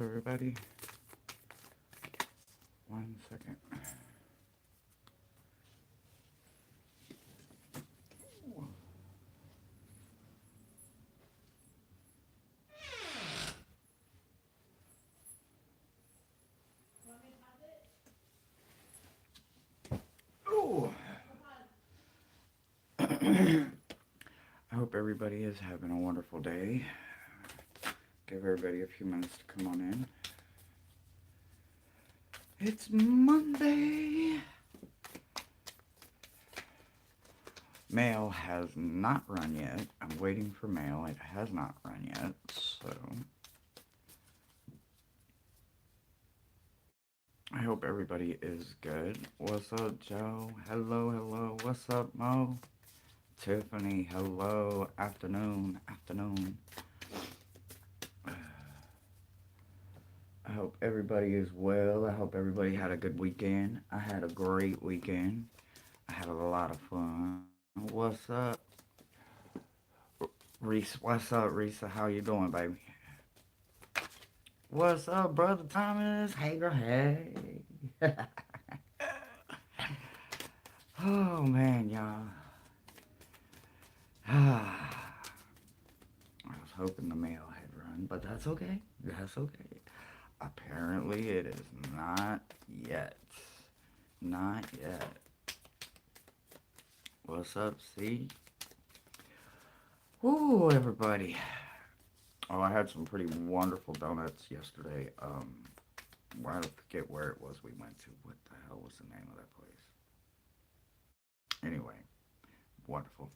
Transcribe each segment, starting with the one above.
Everybody, 1 second. Oh, I hope everybody is having a wonderful day. Give everybody a few minutes to come on in. It's Monday. Mail has not run yet. I'm waiting for mail. It has not run yet, so I hope everybody is good. What's up, Joe? Hello, hello. What's up, Mo? Tiffany, hello. Afternoon, afternoon. I hope everybody is well. I hope everybody had a good weekend. I had a great weekend. I had a lot of fun. What's up? Reese, what's up, Reese? How you doing, baby? What's up, brother Thomas? Hey, girl, hey. Oh, man, y'all. I was hoping the mail had run, but that's okay. That's okay. Apparently, it is not yet. Not yet. What's up, C? Woo, everybody. Oh, I had some pretty wonderful donuts yesterday. I forget where it was we went to. What the hell was the name of that place? Anyway, wonderful.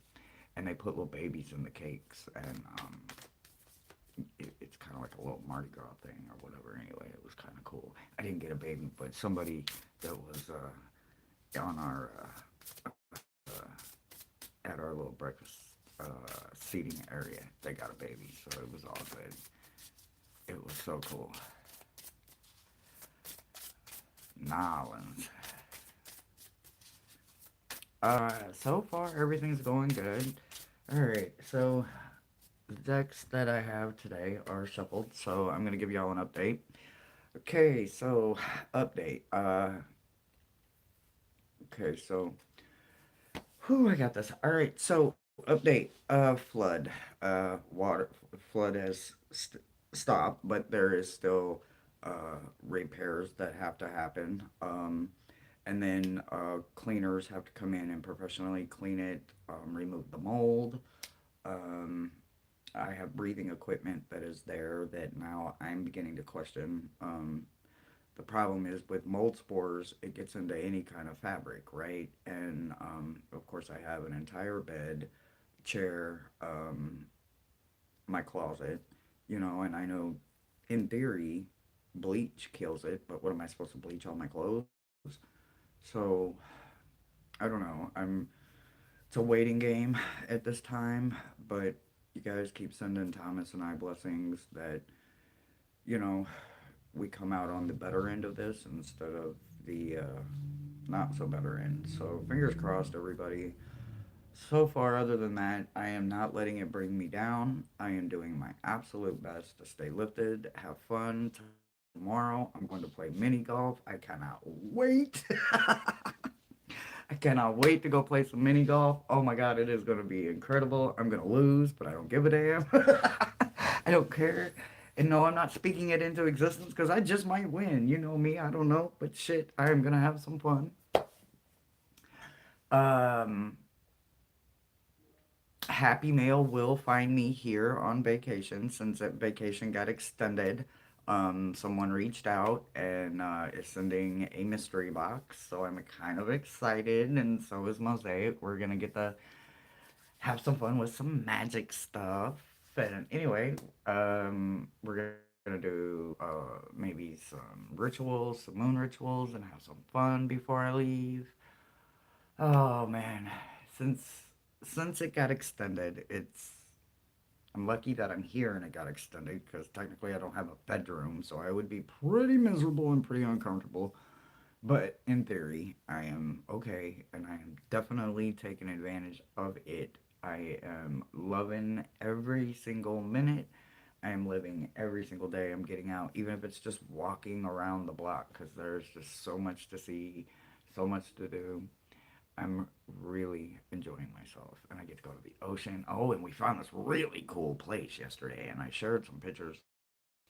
And they put little babies in the cakes, and it's kind of like a little Mardi Gras thing or whatever. Anyway, it was kind of cool. I didn't get a baby, but somebody that was on our at our little breakfast seating area, they got a baby, so it was all good. It was so cool. Nolans. So far everything's going good. Alright, so the decks that I have today are shuffled, so I'm gonna give y'all an update. Okay, so update. Okay, so whew, I got this. Alright, so update. Flood. Water flood has stopped, but there is still repairs that have to happen. And then cleaners have to come in and professionally clean it, remove the mold. Um, I have breathing equipment that is there that now I'm beginning to question. The problem is with mold spores, it gets into any kind of fabric, right? And of course, I have an entire bed, chair, my closet, and I know in theory bleach kills it, but what am I supposed to bleach all my clothes? So I don't know. It's a waiting game at this time, but you guys keep sending Thomas and I blessings that, you know, we come out on the better end of this instead of the not so better end. So fingers crossed, everybody. So far, other than that, I am not letting it bring me down. I am doing my absolute best to stay lifted, have fun. Tomorrow, I'm going to play mini golf. I cannot wait. I cannot wait to go play some mini golf. Oh my God, it is going to be incredible. I'm going to lose, but I don't give a damn. I don't care. And no, I'm not speaking it into existence because I just might win. You know me, I don't know. But shit, I am going to have some fun. Um, Happy Mail will find me here on vacation since that vacation got extended. Someone reached out and is sending a mystery box, so I'm kind of excited, and so is Mosaic. We're gonna get to have some fun with some magic stuff. And anyway, we're gonna do maybe some rituals, some moon rituals, and have some fun before I leave. Oh man, since since it got extended, I'm lucky that I'm here and it got extended because technically I don't have a bedroom, so I would be pretty miserable and pretty uncomfortable. But in theory, I am okay and I am definitely taking advantage of it. I am loving every single minute. I am living every single day. I'm getting out, even if it's just walking around the block, because there's just so much to see, so much to do. I'm really enjoying myself, and I get to go to the ocean. Oh, and we found this really cool place yesterday, and I shared some pictures,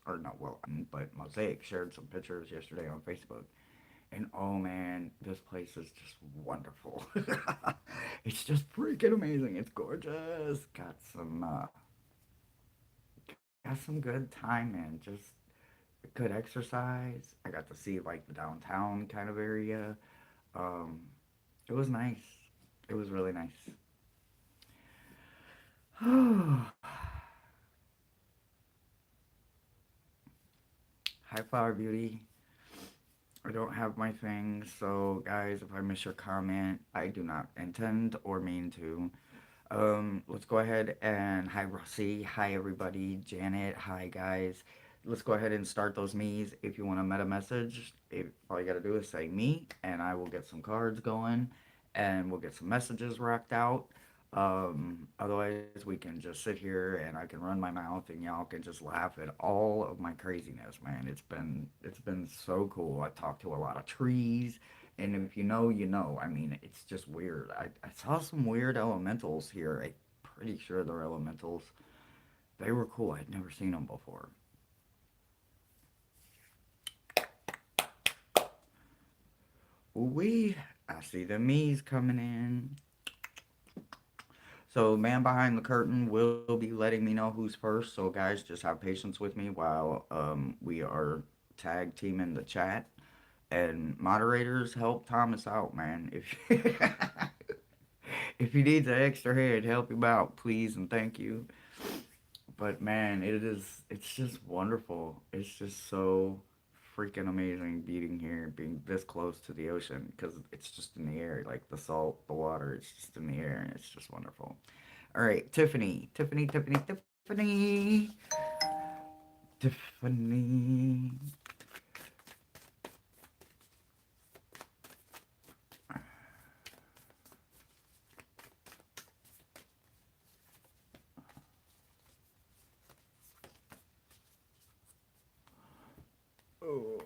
or no, well, I didn't, but Mosaic shared some pictures yesterday on Facebook. And oh man, this place is just wonderful. It's just freaking amazing. It's gorgeous. Got some good time in. Just good exercise. I got to see like the downtown kind of area. Um, it was nice. It was really nice. High Flower Beauty. I don't have my things, so guys, if I miss your comment, I do not intend or mean to. Let's go ahead and hi Rossi, hi everybody, Janet, hi guys. Let's go ahead and start those me's. If you want a meta message, all you gotta do is say me, and I will get some cards going, and we'll get some messages rocked out. Otherwise, we can just sit here and I can run my mouth, and y'all can just laugh at all of my craziness, man. It's been so cool. I talked to a lot of trees. And if you know, you know. I mean, it's just weird. I saw some weird elementals here. I'm pretty sure they're elementals. They were cool. I'd never seen them before. Ooh-wee. I see the me's coming in. So, man behind the curtain will be letting me know who's first. So, guys, just have patience with me while we are tag teaming the chat. And moderators, help Thomas out, man. If if he needs an extra head, help him out, please and thank you. But man, it's just wonderful. It's just so freaking amazing being here, being this close to the ocean because it's just in the air, like the salt, the water, it's just in the air and it's just wonderful. All right, Tiffany, Tiffany, Tiffany, Tiffany, Tiffany. Oh.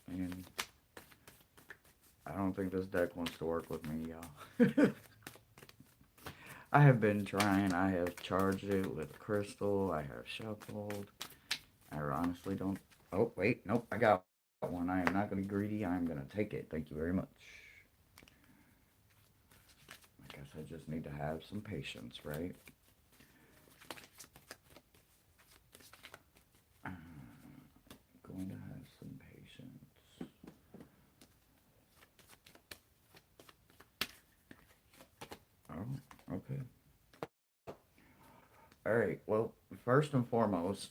And I don't think this deck wants to work with me, y'all. I have been trying. I have charged it with crystal. I have shuffled. I honestly don't. Oh, wait. Nope. I got one. I am not going to be greedy. I am going to take it. Thank you very much. I guess I just need to have some patience, right? Going to have some patience. Oh, okay. All right. Well, first and foremost,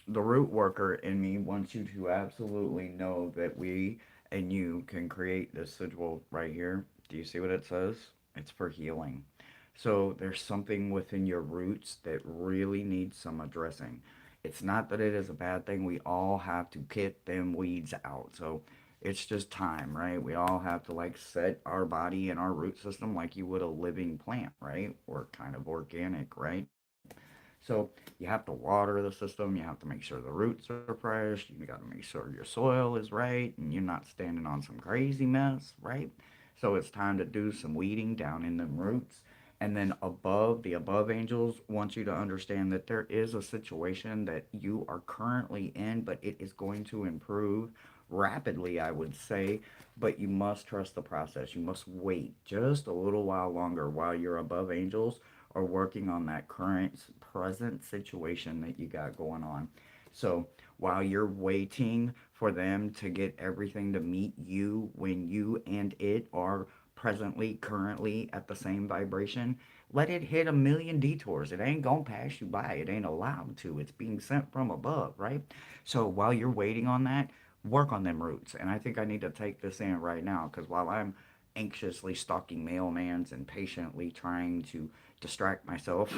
the root worker in me wants you to absolutely know that we and you can create this sigil right here. Do you see what it says? It's for healing. So there's something within your roots that really needs some addressing. It's not that it is a bad thing. We all have to get them weeds out. So it's just time, right? We all have to like set our body and our root system like you would a living plant, right? Or kind of organic, right? So you have to water the system. You have to make sure the roots are fresh. You got to make sure your soil is right and you're not standing on some crazy mess, right? So it's time to do some weeding down in them roots. And then above, the above angels want you to understand that there is a situation that you are currently in, but it is going to improve rapidly, I would say. But you must trust the process. You must wait just a little while longer while your above angels are working on that current present situation that you got going on. So while you're waiting for them to get everything to meet you when you and it are presently, currently at the same vibration, let it hit a million detours. It ain't gonna pass you by. It ain't allowed to. It's being sent from above, right? So while you're waiting on that, work on them roots. And I think I need to take this in right now because while I'm anxiously stalking mailmans and patiently trying to distract myself,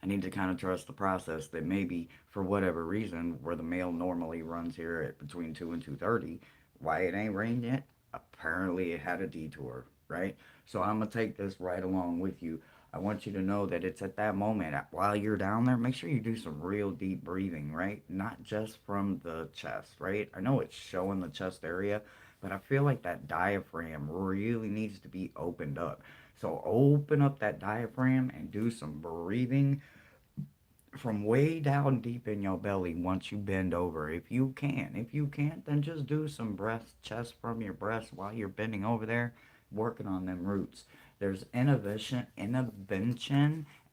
I need to kind of trust the process that maybe for whatever reason, where the mail normally runs here at between 2 and 2:30, why it ain't rained yet? Apparently it had a detour, right? So I'm going to take this right along with you. I want you to know that it's at that moment while you're down there, make sure you do some real deep breathing, right? Not just from the chest, right? I know it's showing the chest area, but I feel like that diaphragm really needs to be opened up. So open up that diaphragm and do some breathing from way down deep in your belly once you bend over. If you can. If you can't, then just do some breath chest from your breast while you're bending over there, working on them roots. There's invention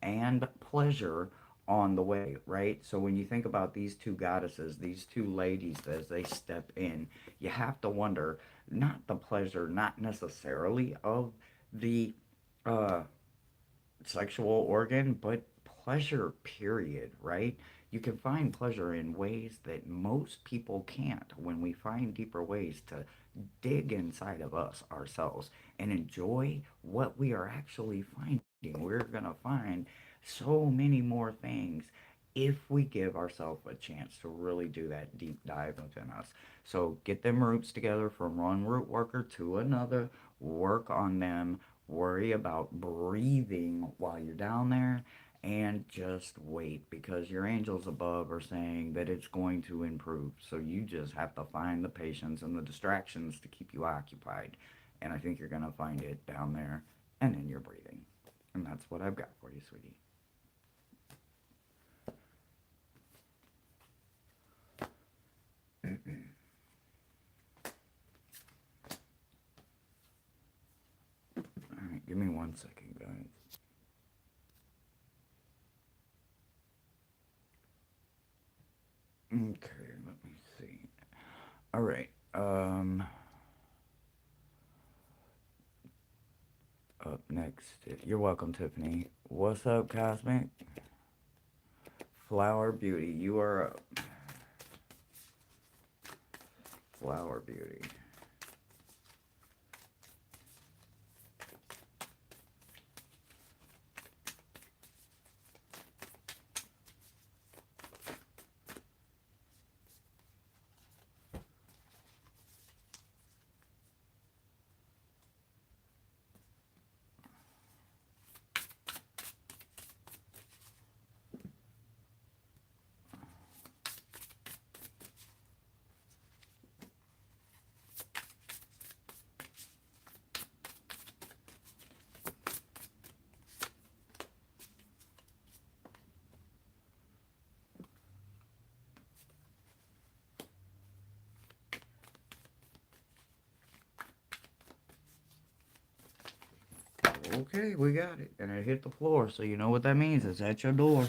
and pleasure on the way, right? So when you think about these two goddesses, these two ladies as they step in, you have to wonder not the pleasure, not necessarily of the uh sexual organ, but pleasure, period, right? You can find pleasure in ways that most people can't when we find deeper ways to dig inside of us ourselves and enjoy what we are actually finding. We're going to find so many more things if we give ourselves a chance to really do that deep dive within us. So get them roots together from one root worker to another, work on them, worry about breathing while you're down there, and just wait because your angels above are saying that it's going to improve. So you just have to find the patience and the distractions to keep you occupied. And I think you're going to find it down there and in your breathing. And that's what I've got for you, sweetie. All right, give me 1 second, guys. Okay, let me see. All right. Up next, you're welcome, Tiffany. What's up, Cosmic? Flower Beauty, you are up. Flower Beauty. Okay, we got it. And it hit the floor, so you know what that means. It's at your door.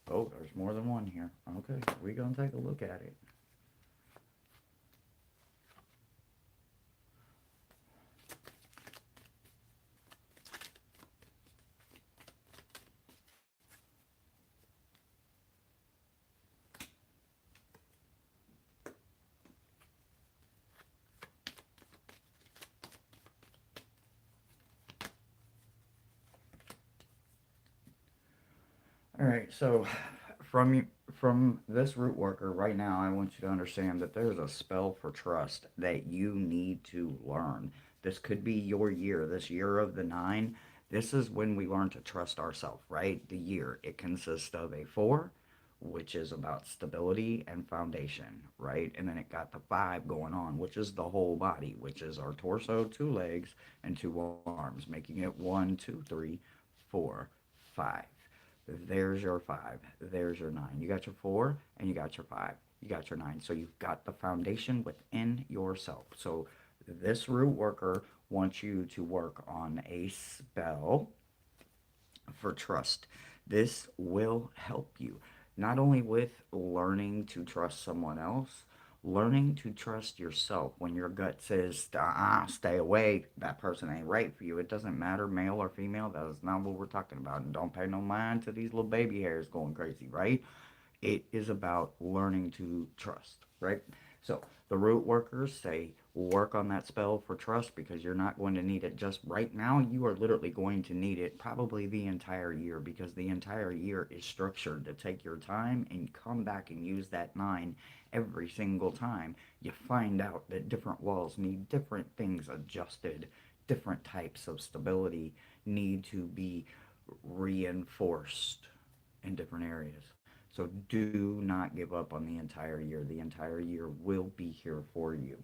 Oh, there's more than one here. Okay, we're going to take a look at it. All right, so from this root worker right now, I want you to understand that there's a spell for trust that you need to learn. This could be your year, this year of the nine. This is when we learn to trust ourselves, right? The year. It consists of a four, which is about stability and foundation, right? And then it got the five going on, which is the whole body, which is our torso, two legs, and two arms, making it one, two, three, four, five. There's your five. There's your nine. You got your four and you got your five. You got your nine. So you've got the foundation within yourself. So this root worker wants you to work on a spell for trust. This will help you not only with learning to trust someone else, learning to trust yourself when your gut says, stay away, that person ain't right for you. It doesn't matter, male or female. That is not what we're talking about. And don't pay no mind to these little baby hairs going crazy, right? It is about learning to trust, right? So the root workers say work on that spell for trust because you're not going to need it just right now. You are literally going to need it probably the entire year because the entire year is structured to take your time and come back and use that nine every single time. You find out that different walls need different things adjusted, different types of stability need to be reinforced in different areas. So do not give up on the entire year. The entire year will be here for you.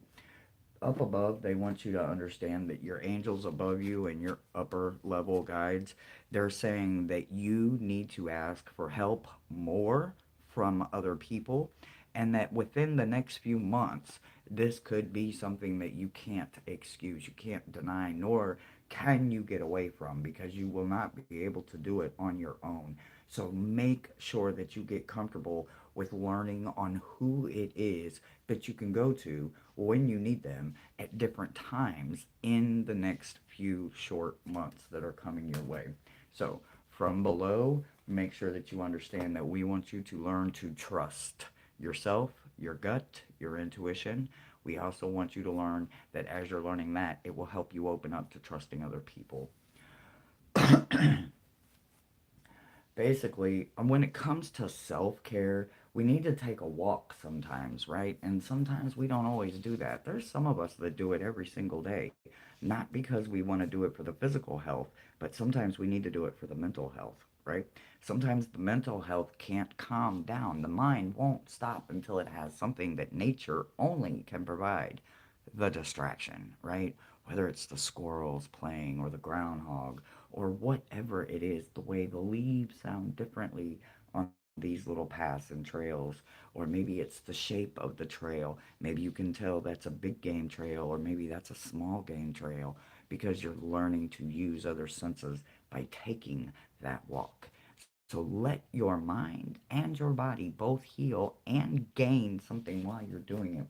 Up above, they want you to understand that your angels above you and your upper level guides, they're saying that you need to ask for help more from other people, and that within the next few months, this could be something that you can't excuse, you can't deny, nor can you get away from because you will not be able to do it on your own. So make sure that you get comfortable with learning on who it is that you can go to when you need them at different times in the next few short months that are coming your way. So, from below, make sure that you understand that we want you to learn to trust yourself, your gut, your intuition. We also want you to learn that as you're learning that, it will help you open up to trusting other people. Basically, when it comes to self care, we need to take a walk sometimes, right? And sometimes we don't always do that. There's some of us that do it every single day, not because we want to do it for the physical health, but sometimes we need to do it for the mental health, right? Sometimes the mental health can't calm down. The mind won't stop until it has something that nature only can provide, the distraction, right? Whether it's the squirrels playing or the groundhog or whatever it is, the way the leaves sound differently on these little paths and trails, or maybe it's the shape of the trail. Maybe you can tell that's a big game trail, or maybe that's a small game trail because you're learning to use other senses by taking that walk. So let your mind and your body both heal and gain something while you're doing it.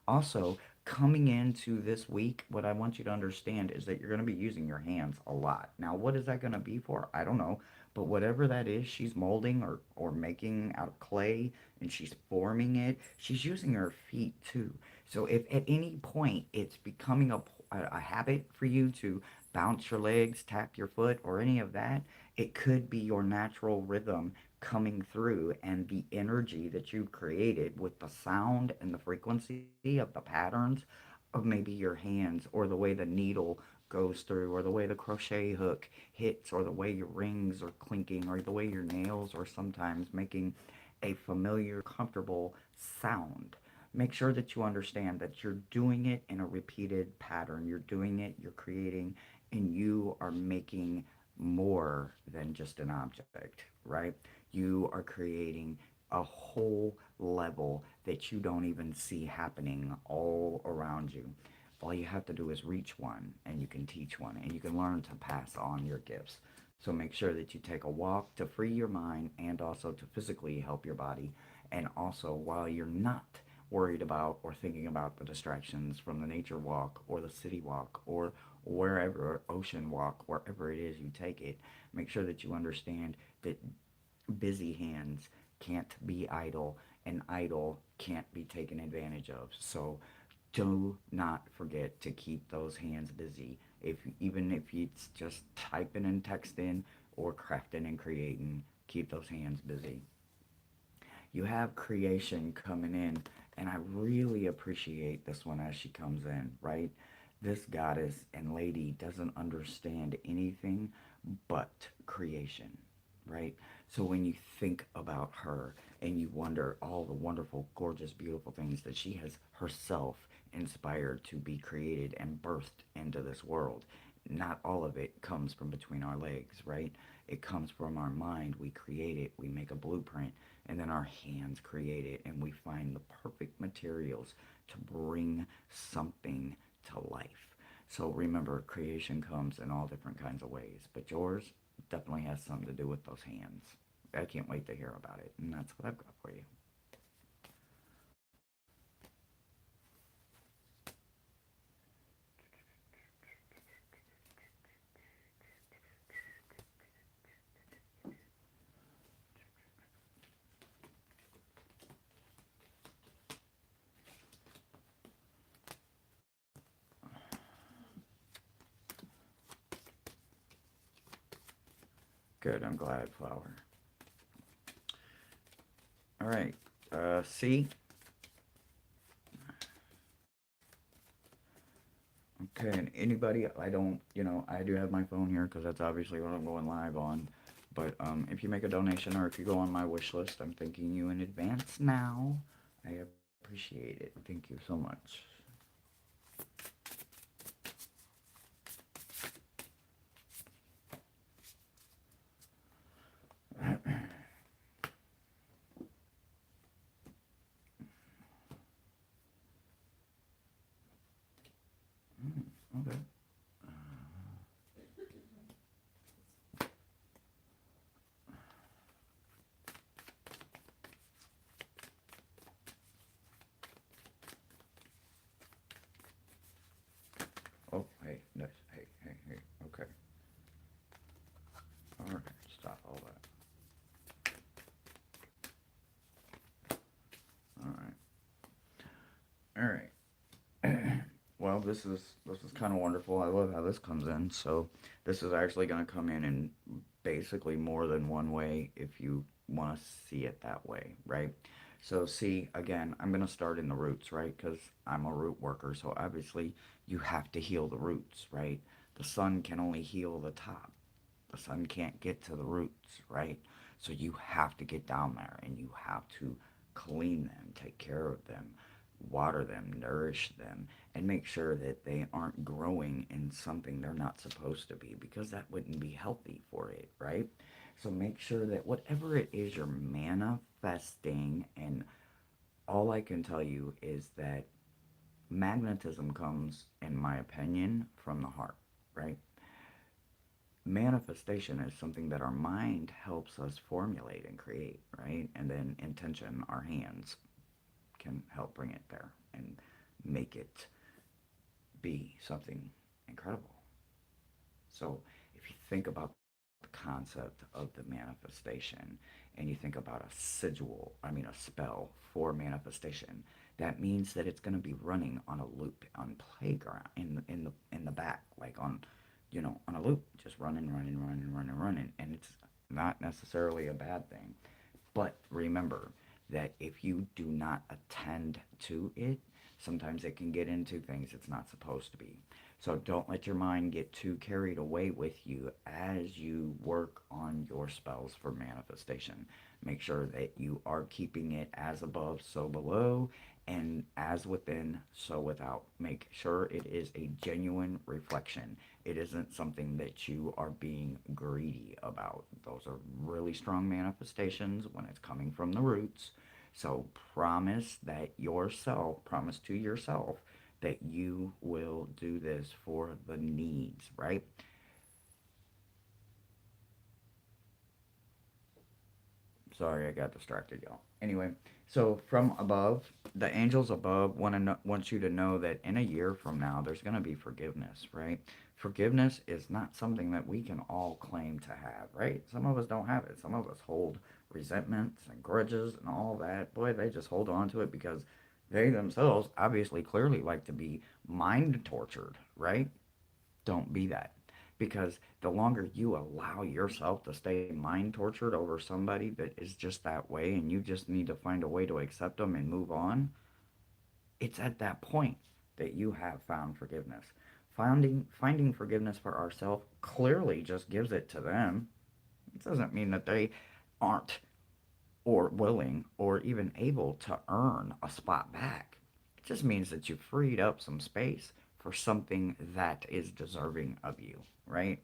Also, coming into this week, what I want you to understand is that you're going to be using your hands a lot. Now, what is that going to be for? I don't know. But whatever that is she's molding or making out of clay and she's forming it, she's using her feet too. So if at any point it's becoming a habit for you to bounce your legs, tap your foot, or any of that, it could be your natural rhythm coming through and the energy that you've created with the sound and the frequency of the patterns of maybe your hands or the way the needle goes through or the way the crochet hook hits or the way your rings are clinking or the way your nails are sometimes making a familiar comfortable sound. Make sure that you understand that you're doing it in a repeated pattern. You're doing it, you're creating, and you are making more than just an object, right? You are creating a whole level that you don't even see happening all around you. All you have to do is reach one and you can teach one and you can learn to pass on your gifts. So make sure that you take a walk to free your mind and also to physically help your body. And also, while you're not worried about or thinking about the distractions from the nature walk or the city walk or wherever, ocean walk, wherever it is you take it, make sure that you understand that busy hands can't be idle and idle can't be taken advantage of. So do not forget to keep those hands busy. If even if it's just typing and texting or crafting and creating, keep those hands busy. You have creation coming in, and I really appreciate this one as she comes in, right? This goddess and lady doesn't understand anything but creation, right? So when you think about her and you wonder all the wonderful, gorgeous, beautiful things that she has herself inspired to be created and birthed into this world, not all of it comes from between our legs, right? It comes from our mind. We create it, we make a blueprint, and then our hands create it, and we find the perfect materials to bring something to life. So remember, creation comes in all different kinds of ways, but yours definitely has something to do with those hands. I can't wait to hear about it, and that's what I've got for you. Good, I'm glad, Flower. All right. C. Okay, and anybody, I don't, I do have my phone here because that's obviously what I'm going live on. But if you make a donation or if you go on my wish list, I'm thanking you in advance now. I appreciate it. Thank you so much. Okay. Oh, hey, nice. Hey, hey, hey. Okay. All right. Stop all that. All right. All right. Well, this is kind of wonderful. I love how this comes in. So this is actually going to come in basically more than one way if you want to see it that way, right? So see, again, I'm going to start in the roots, right? Because I'm a root worker. So obviously you have to heal the roots, right? The sun can only heal the top. The sun can't get to the roots, right? So you have to get down there and you have to clean them, take care of them, water them, nourish them, and make sure that they aren't growing in something they're not supposed to be because that wouldn't be healthy for it, right? So make sure that whatever it is you're manifesting, and all I can tell you is that magnetism comes, in my opinion, from the heart, right? Manifestation is something that our mind helps us formulate and create, right? And then intention, our hands, can help bring it there and make it be something incredible. So if you think about the concept of the manifestation and you think about a spell for manifestation, that means that it's going to be running on a loop on playground in the back, like on a loop, just running, running, running, running, running, and it's not necessarily a bad thing. But remember that if you do not attend to it, sometimes it can get into things it's not supposed to be. So don't let your mind get too carried away with you as you work on your spells for manifestation. Make sure that you are keeping it as above, so below, and as within, so without. Make sure it is a genuine reflection. It isn't something that you are being greedy about. Those are really strong manifestations when it's coming from the roots. So promise to yourself that you will do this for the needs, right? Sorry, I got distracted, y'all. Anyway, so from above, the angels above want you to know that in a year from now, there's going to be forgiveness, right? Forgiveness is not something that we can all claim to have, right? Some of us don't have it. Some of us hold resentments and grudges and all that. Boy, they just hold on to it because they themselves obviously clearly like to be mind tortured, right? Don't be that. Because the longer you allow yourself to stay mind tortured over somebody that is just that way and you just need to find a way to accept them and move on, it's at that point that you have found forgiveness. Finding forgiveness for ourselves clearly just gives it to them. It doesn't mean that they aren't or willing or even able to earn a spot back. It just means that you freed up some space for something that is deserving of you, right?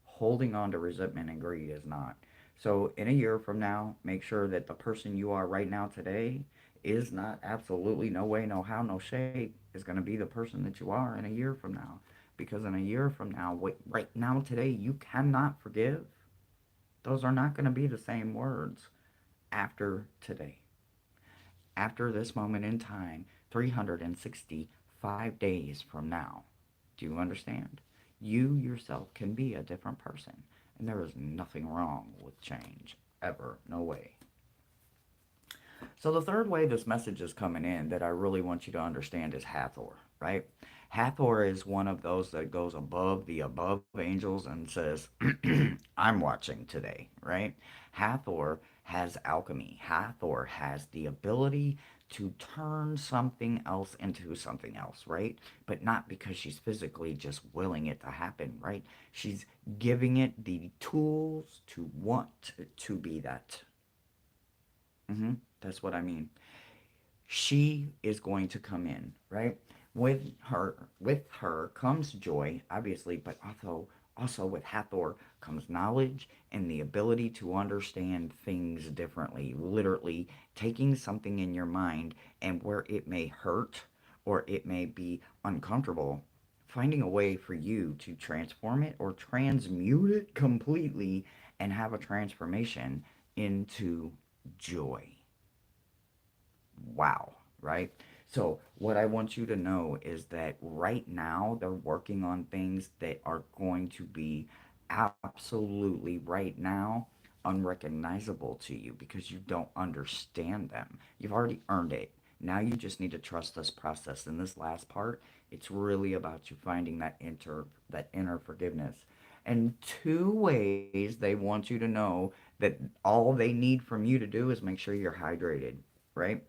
Holding on to resentment and greed is not. So, in a year from now, make sure that the person you are right now today is not absolutely no way, no how, no shape is going to be the person that you are in a year from now. Because in a year from now, right now, today, you cannot forgive. Those are not going to be the same words after today. After this moment in time, 365 days from now. Do you understand? You yourself can be a different person, and there is nothing wrong with change, ever. No way. So the third way this message is coming in that I really want you to understand is Hathor, right? Hathor is one of those that goes above the above angels and says, I'm watching today, right? Hathor has alchemy. Hathor has the ability to turn something else into something else, right? But not because she's physically just willing it to happen, right? She's giving it the tools to want to be that. That's what I mean. She is going to come in, right? With her comes joy, obviously, but also with Hathor comes knowledge and the ability to understand things differently. Literally taking something in your mind and where it may hurt or it may be uncomfortable, finding a way for you to transform it or transmute it completely and have a transformation into joy. Wow, right? So, what I want you to know is that right now they're working on things that are going to be absolutely right now unrecognizable to you because you don't understand them. You've already earned it. Now you just need to trust this process. In this last part, it's really about you finding that inner forgiveness. And two ways they want you to know that all they need from you to do is make sure you're hydrated, right?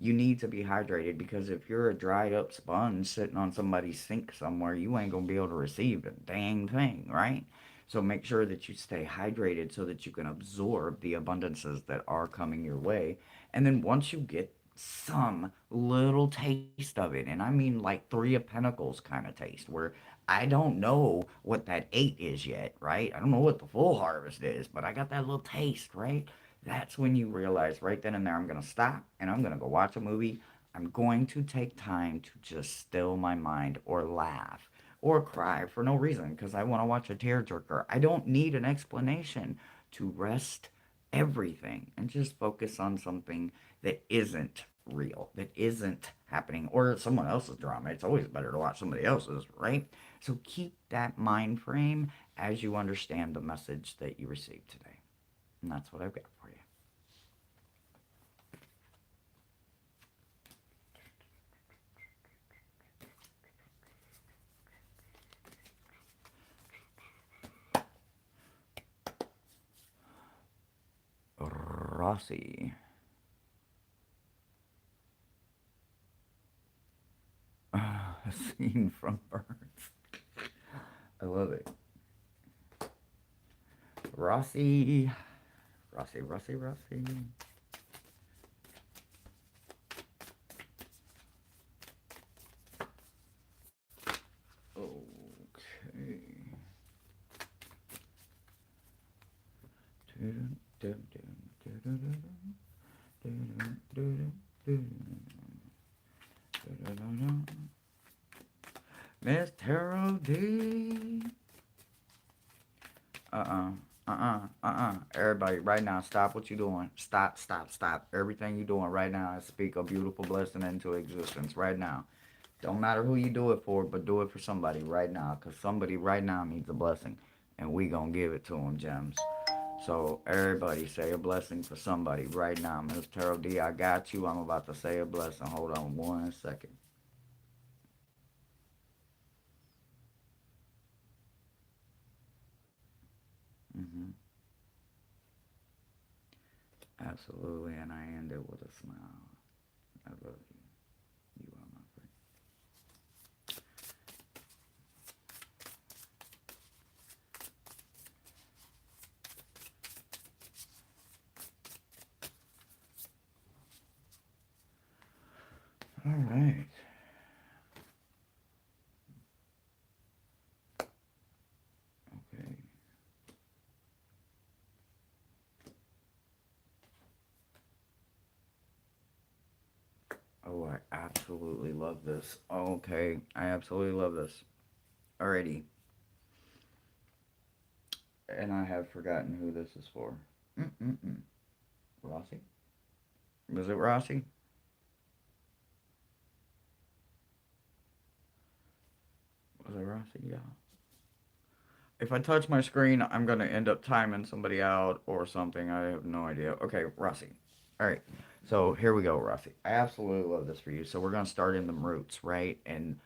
You need to be hydrated because if you're a dried up sponge sitting on somebody's sink somewhere, you ain't gonna be able to receive a dang thing, right? So make sure that you stay hydrated so that you can absorb the abundances that are coming your way. And then once you get some little taste of it, and I mean like Three of Pentacles kind of taste, where I don't know what that eight is yet, right? I don't know what the full harvest is, but I got that little taste, right? That's when you realize right then and there, I'm going to stop and I'm going to go watch a movie. I'm going to take time to just still my mind or laugh or cry for no reason because I want to watch a tearjerker. I don't need an explanation to rest everything and just focus on something that isn't real, that isn't happening, or someone else's drama. It's always better to watch somebody else's, right? So keep that mind frame as you understand the message that you received today. And that's what I've got for you. Rossi. A scene from Burns. I love it. Rossi. Rossi. Okay. Miss Tarot D. Everybody, right now, stop what you're doing. Stop. Everything you're doing right now, I speak a beautiful blessing into existence right now. Don't matter who you do it for, but do it for somebody right now, because somebody right now needs a blessing, and we gonna give it to them, gems. So everybody say a blessing for somebody right now. Miss Tarot D, I got you. I'm about to say a blessing. Hold on 1 second. hmm Absolutely, and I end it with a smile. I love you. You are my friend. All right. Okay. Oh, I absolutely love this. Okay, I absolutely love this. Alrighty, and I have forgotten who this is for. Mm-mm-mm. Rossi? Was it Rossi? Was it Rossi? Yeah. If I touch my screen, I'm gonna end up timing somebody out or something. I have no idea. Okay, Rossi. All right. So here we go, Ruffy. I absolutely love this for you. So we're gonna start in the roots, right? And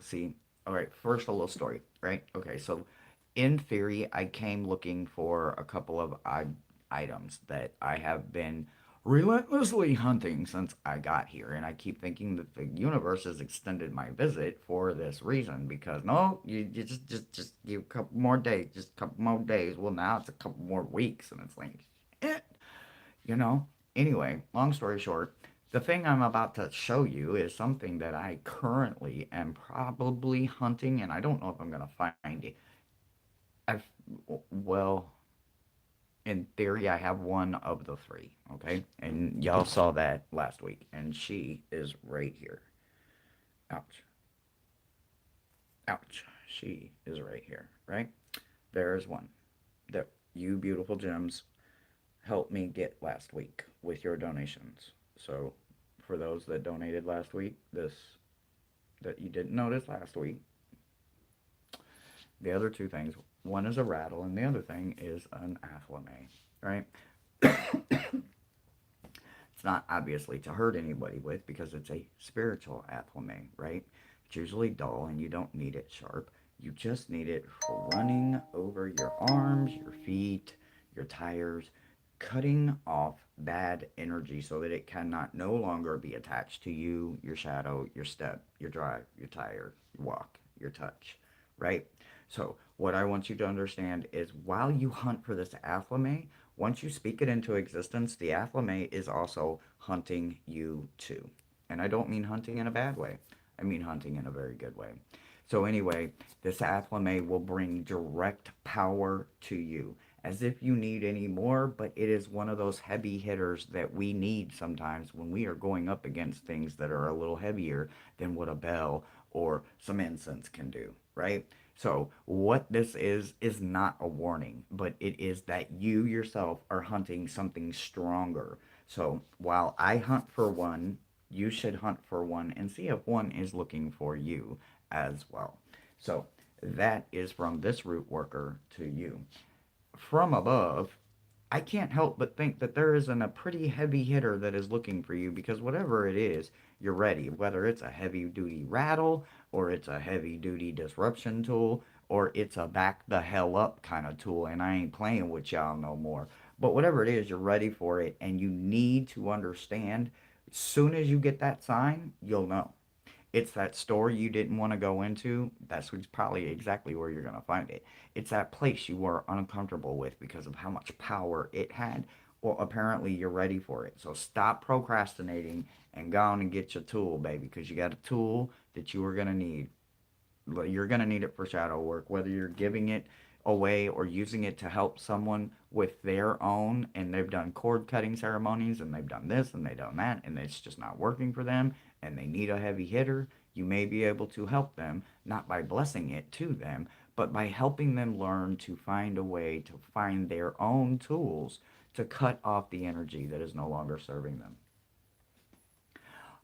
see. All right. First, a little story, right? Okay. So, in theory, I came looking for a couple of odd items that I have been relentlessly hunting since I got here, and I keep thinking that the universe has extended my visit for this reason. Because no, you just give a couple more days, just a couple more days. Well, now it's a couple more weeks, and it's like, eh, you know. Anyway, long story short, the thing I'm about to show you is something that I currently am probably hunting, and I don't know if I'm gonna find it. I've well, in theory, I have one of the three. Okay, and y'all saw that last week, and she is right here. Ouch, ouch. She is right here. Right there's one that you beautiful gems helped me get last week with your donations. So, for those that donated last week, this that you didn't notice last week, the other two things, one is a rattle, and the other thing is an afflame, right? It's not obviously to hurt anybody with because it's a spiritual afflame, right? It's usually dull and you don't need it sharp. You just need it for running over your arms, your feet, your tires, cutting off bad energy so that it cannot no longer be attached to you, your shadow, your step, your drive, your tire, your walk, your touch, right? So, what I want you to understand is while you hunt for this afflame, once you speak it into existence, the afflame is also hunting you too. And I don't mean hunting in a bad way. I mean hunting in a very good way. So anyway, this afflame will bring direct power to you as if you need any more, but it is one of those heavy hitters that we need sometimes when we are going up against things that are a little heavier than what a bell or some incense can do, right? So, what this is not a warning, but it is that you yourself are hunting something stronger. So, while I hunt for one, you should hunt for one and see if one is looking for you as well. So, that is from this root worker to you. From above, I can't help but think that there isn't a pretty heavy hitter that is looking for you because whatever it is, you're ready. Whether it's a heavy duty rattle, or it's a heavy duty disruption tool, or it's a back the hell up kind of tool, and I ain't playing with y'all no more. But whatever it is, you're ready for it, and you need to understand. As soon as you get that sign, you'll know. It's that store you didn't want to go into. That's probably exactly where you're going to find it. It's that place you were uncomfortable with because of how much power it had. Well, apparently you're ready for it. So stop procrastinating and go on and get your tool, baby, because you got a tool that you are going to need. You're going to need it for shadow work, whether you're giving it away or using it to help someone with their own, and they've done cord cutting ceremonies and they've done this and they've done that, and it's just not working for them, and they need a heavy hitter. You may be able to help them, not by blessing it to them, but by helping them learn to find a way to find their own tools to cut off the energy that is no longer serving them.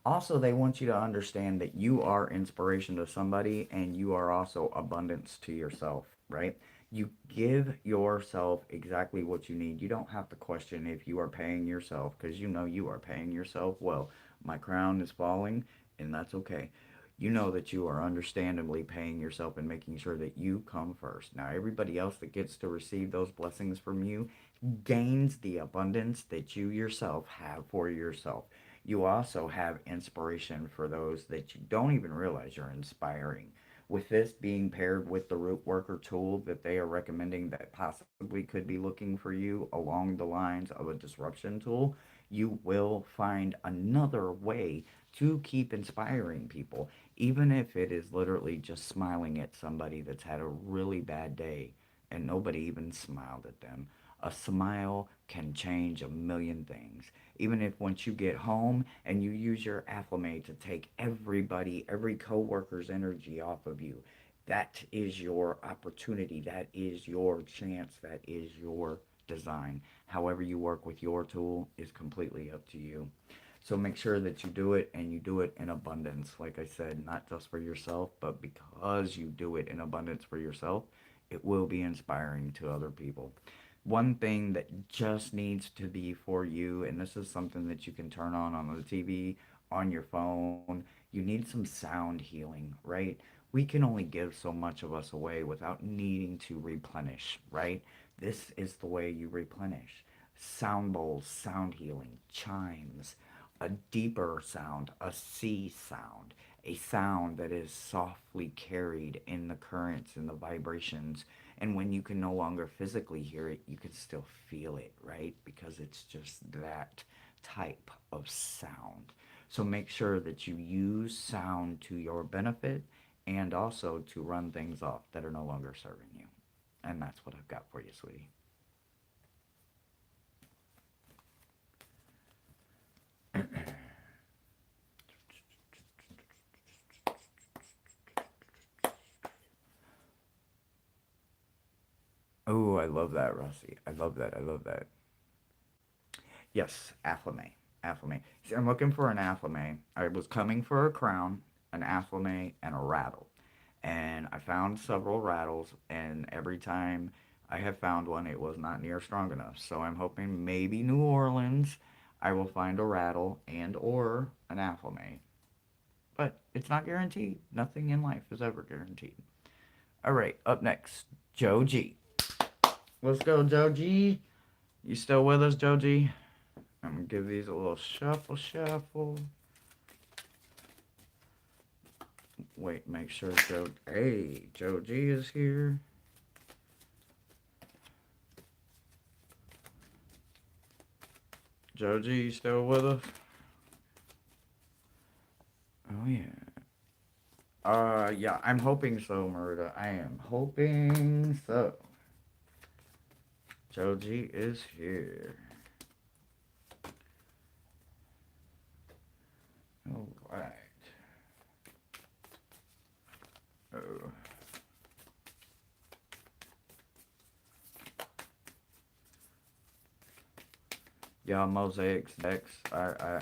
Also, they want you to understand that you are inspiration to somebody and you are also abundance to yourself, right? You give yourself exactly what you need. You don't have to question if you are paying yourself because you know you are paying yourself well. My crown is falling, and that's okay. You know that you are understandably paying yourself and making sure that you come first. Now, everybody else that gets to receive those blessings from you gains the abundance that you yourself have for yourself. You also have inspiration for those that you don't even realize you're inspiring. With this being paired with the root worker tool that they are recommending that possibly could be looking for you along the lines of a disruption tool, you will find another way to keep inspiring people, even if it is literally just smiling at somebody that's had a really bad day and nobody even smiled at them. A smile can change a million things. Even if once you get home and you use your affirmate to take everybody, every coworker's energy off of you, that is your opportunity. That is your chance. That is your design. However you work with your tool is completely up to you. So make sure that you do it and you do it in abundance. Like I said, not just for yourself, but because you do it in abundance for yourself, it will be inspiring to other people. One thing that just needs to be for you, and this is something that you can turn on the TV, on your phone, you need some sound healing, right? We can only give so much of us away without needing to replenish, right? This is the way you replenish. Sound bowls, sound healing, chimes, a deeper sound, a C sound, a sound that is softly carried in the currents and the vibrations. And when you can no longer physically hear it, you can still feel it, right? Because it's just that type of sound. So make sure that you use sound to your benefit and also to run things off that are no longer serving you. And that's what I've got for you, sweetie. Oh, I love that, Rossi. I love that. I love that. Yes, afflame. Afflame. See, I'm looking for an afflame. I was coming for a crown, an afflame, and a rattle. And I found several rattles, and every time I have found one, it was not near strong enough. So I'm hoping maybe New Orleans, I will find a rattle and or an afflame. But it's not guaranteed. Nothing in life is ever guaranteed. All right, up next, Joe G. Let's go, Joe G. You still with us, Joe G? I'm gonna give these a little shuffle, shuffle. Wait, make sure Joe. Hey, Joe G is here. Joe G, you still with us? Oh yeah. Yeah. I'm hoping so, Murda. I am hoping so. Joe G is here. All right. Oh. Yeah, mosaics decks. I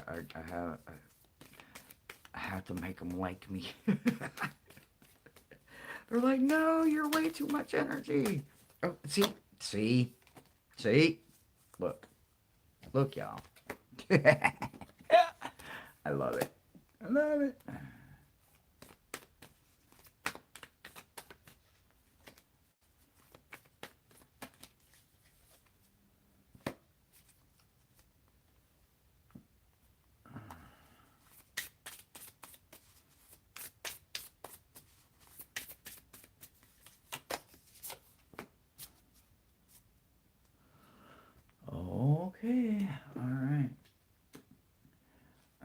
have to make them like me. They're like, no, you're way too much energy. Oh, see, see. Look, look, y'all. I love it. I love it. Okay. All right.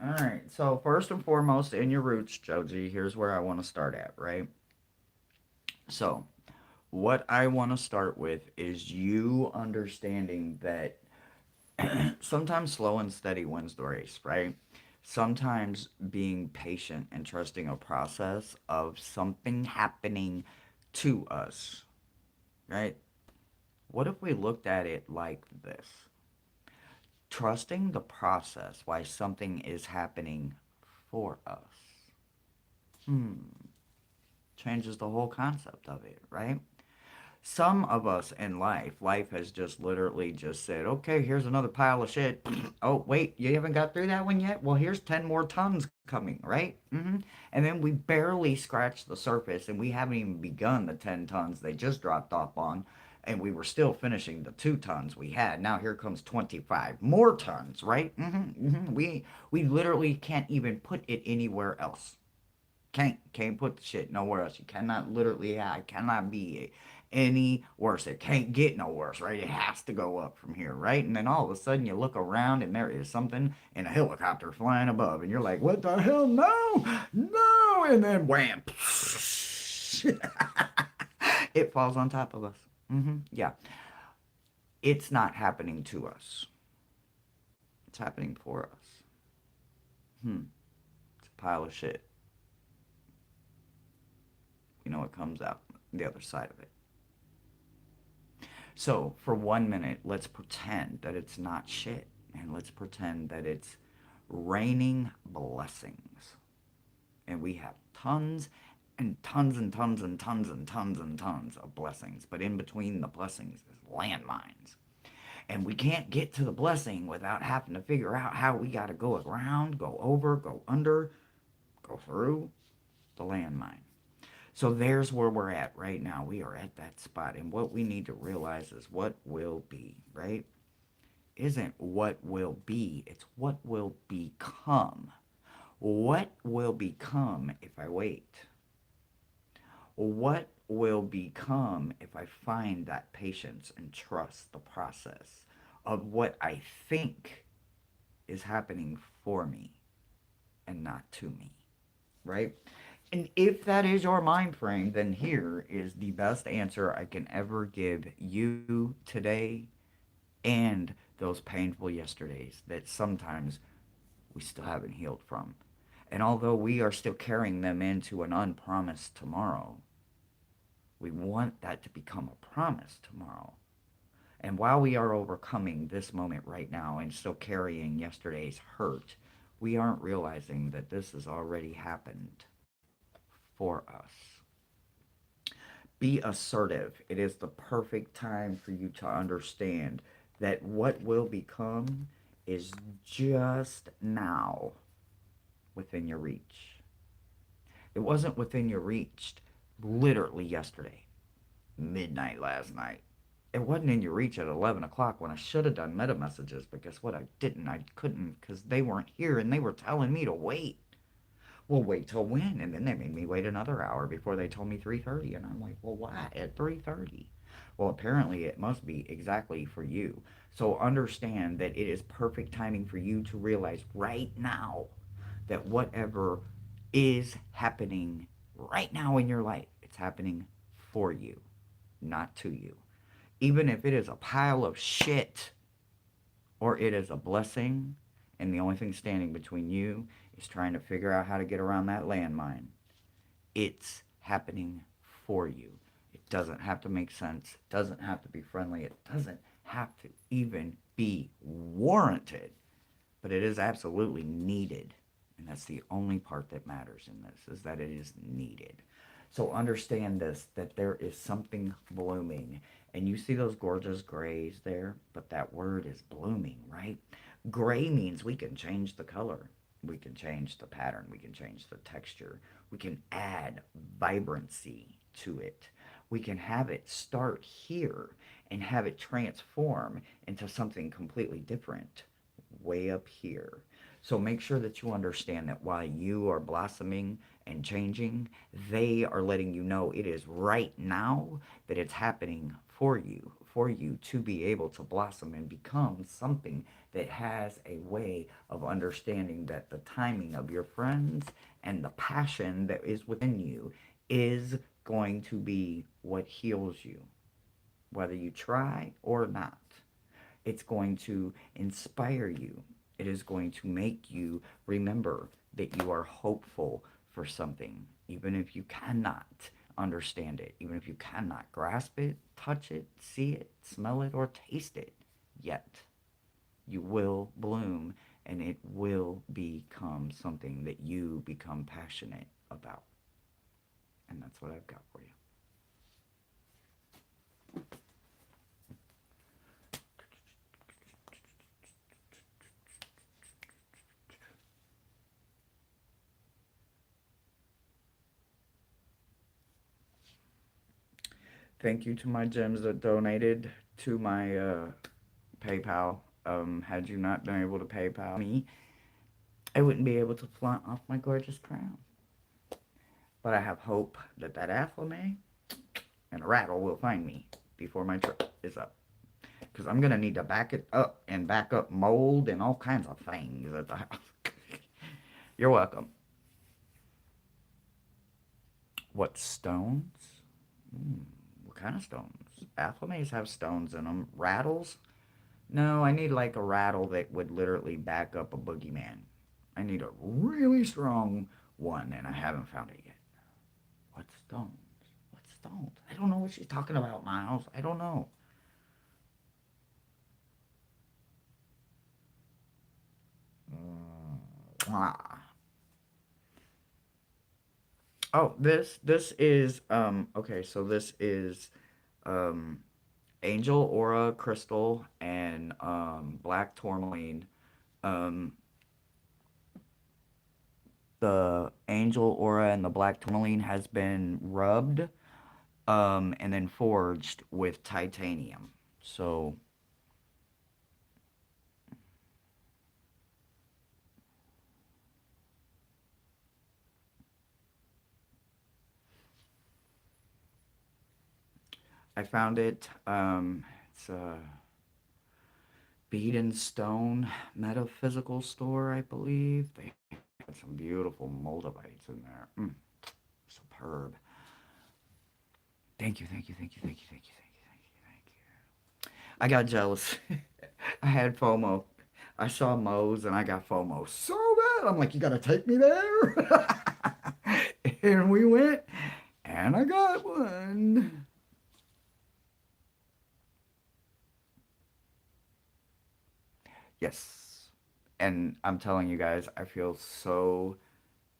All right. So first and foremost, in your roots, Joji, here's where I want to start at. Right. So what I want to start with is you understanding that sometimes slow and steady wins the race, right? Sometimes being patient and trusting a process of something happening to us, right? What if we looked at it like this? Trusting the process why something is happening for us. Hmm. Changes the whole concept of it, right? Some of us in life has just literally just said, okay, here's another pile of shit. Oh, wait, you haven't got through that one yet? Well, here's 10 more tons coming, right? And then we barely scratched the surface and we haven't even begun the 10 tons they just dropped off on. And we were still finishing the 2 tons we had. Now here comes 25 more tons, right? We literally can't even put it anywhere else. Can't put the shit nowhere else. You cannot literally. It cannot be any worse. It can't get no worse, right? It has to go up from here, right? And then all of a sudden you look around and there is something in a helicopter flying above, and you're like, "What the hell? No, no!" And then wham, it falls on top of us. Yeah, it's not happening to us. It's happening for us. It's a pile of shit. You know what comes out the other side of it. So, for 1 minute, let's pretend that it's not shit. And let's pretend that it's raining blessings. And we have tons and tons and tons and tons and tons and tons of blessings. But in between the blessings is landmines. And we can't get to the blessing without having to figure out how we got to go around, go over, go under, go through the landmine. So there's where we're at right now. We are at that spot. And what we need to realize is what will be, right? Isn't what will be, it's what will become. What will become if I wait? What will become if I find that patience and trust the process of what I think is happening for me and not to me, right? And if that is your mind frame, then here is the best answer I can ever give you today and those painful yesterdays that sometimes we still haven't healed from. And although we are still carrying them into an unpromised tomorrow, we want that to become a promise tomorrow. And while we are overcoming this moment right now and still carrying yesterday's hurt, we aren't realizing that this has already happened for us. Be assertive. It is the perfect time for you to understand that what will become is just now within your reach. It wasn't within your reach literally yesterday, midnight last night. It wasn't in your reach at 11 o'clock when I should have done meta messages, but guess what? I didn't. I couldn't because they weren't here and they were telling me to wait. Well, wait till when? And then they made me wait another hour before they told me 3:30. And I'm like, well, why at 3:30? Well, apparently it must be exactly for you. So understand that it is perfect timing for you to realize right now that whatever is happening right now in your life, it's happening for you, not to you. Even if it is a pile of shit or it is a blessing, and the only thing standing between you is trying to figure out how to get around that landmine. It's happening for you. It doesn't have to make sense. It doesn't have to be friendly. It doesn't have to even be warranted. But it is absolutely needed. And that's the only part that matters in this, is that it is needed. So understand this, that there is something blooming. And you see those gorgeous grays there, but that word is blooming, right? Gray means we can change the color. We can change the pattern. We can change the texture. We can add vibrancy to it. We can have it start here and have it transform into something completely different way up here. So make sure that you understand that while you are blossoming and changing, they are letting you know it is right now that it's happening for you to be able to blossom and become something that has a way of understanding that the timing of your friends and the passion that is within you is going to be what heals you, whether you try or not. It's going to inspire you. It is going to make you remember that you are hopeful for something, even if you cannot understand it, even if you cannot grasp it, touch it, see it, smell it, or taste it yet. You will bloom and it will become something that you become passionate about. And that's what I've got for you. Thank you to my gems that donated to my PayPal. Had you not been able to PayPal me, I wouldn't be able to flaunt off my gorgeous crown. But I have hope that that afflame and a rattle will find me before my trip is up. Because I'm going to need to back it up and back up mold and all kinds of things at the house. You're welcome. What stones? What kind of stones? Afflames have stones in them. Rattles? No, I need like a rattle that would literally back up a boogeyman. I need a really strong one, and I haven't found it yet. What stones? What stones? I don't know what she's talking about, Miles. I don't know. Ah. Oh, this is okay. So this is um angel aura crystal and black tourmaline. Um, the angel aura and the black tourmaline has been rubbed and then forged with titanium. So I found it. It's a bead and stone metaphysical store, I believe. They had some beautiful moldavites in there. Superb. Thank you, thank you, thank you, thank you, thank you, thank you, thank you, thank you. I got jealous. I had FOMO. I saw Moe's and I got FOMO so bad. I'm like, you gotta take me there. And we went, and I got one. Yes. And I'm telling you guys, I feel so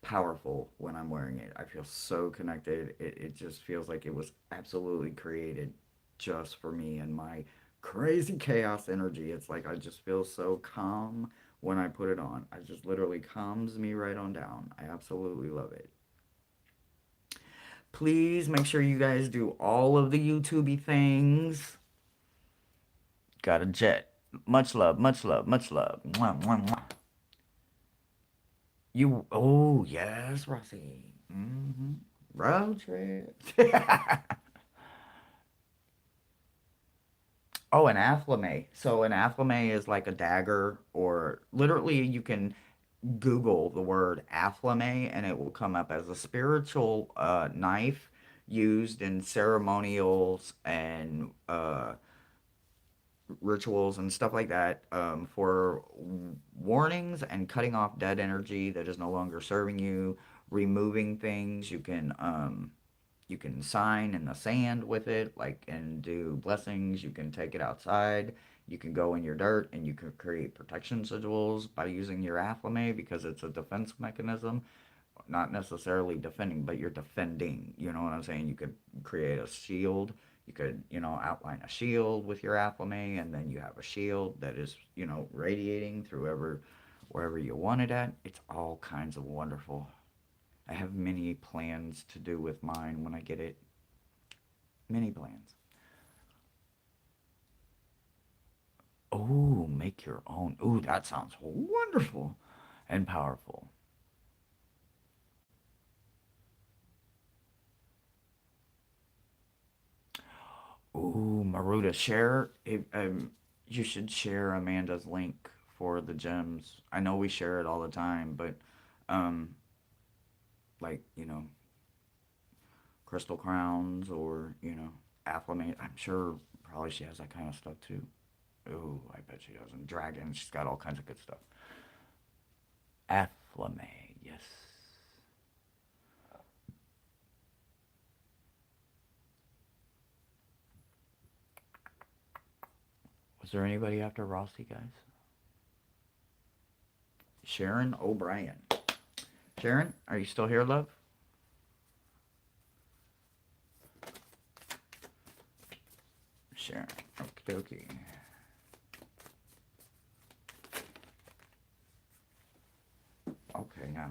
powerful when I'm wearing it. I feel so connected. It just feels like it was absolutely created just for me and my crazy chaos energy. It's like I just feel so calm when I put it on. It just literally calms me right on down. I absolutely love it. Please make sure you guys do all of the YouTubey things. Got a jet. Much love, much love, much love. Mwah, mwah, mwah. You, oh, yes, Rossi. Road trip. Oh, an afflame. So an afflame is like a dagger, or literally you can Google the word afflame and it will come up as a spiritual knife used in ceremonials and rituals and stuff like that for warnings and cutting off dead energy that is no longer serving you, removing things. You can sign in the sand with it, like and do blessings. You can take it outside. You can go in your dirt and you can create protection sigils by using your afflame because it's a defense mechanism, not necessarily defending, but you're defending. You know what I'm saying? You could create a shield. You could, outline a shield with your afflame, and then you have a shield that is, radiating through wherever you want it at. It's all kinds of wonderful. I have many plans to do with mine when I get it. Many plans. Oh, make your own. Ooh, that sounds wonderful and powerful. Ooh, Maruta, share it. You should share Amanda's link for the gems. I know we share it all the time, but um, like crystal crowns or affirmate. I'm sure probably she has that kind of stuff too. Ooh, I bet she does. And dragons, she's got all kinds of good stuff. Afflame, yes. Was there anybody after Rossi, guys? Sharon O'Brien. Sharon, are you still here, love? Sharon. Okie dokie. Okay, now.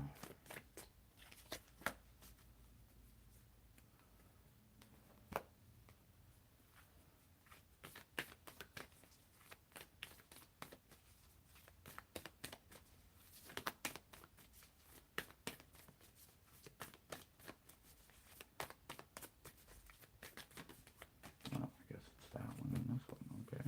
Oh, I guess it's that one and this one. Okay.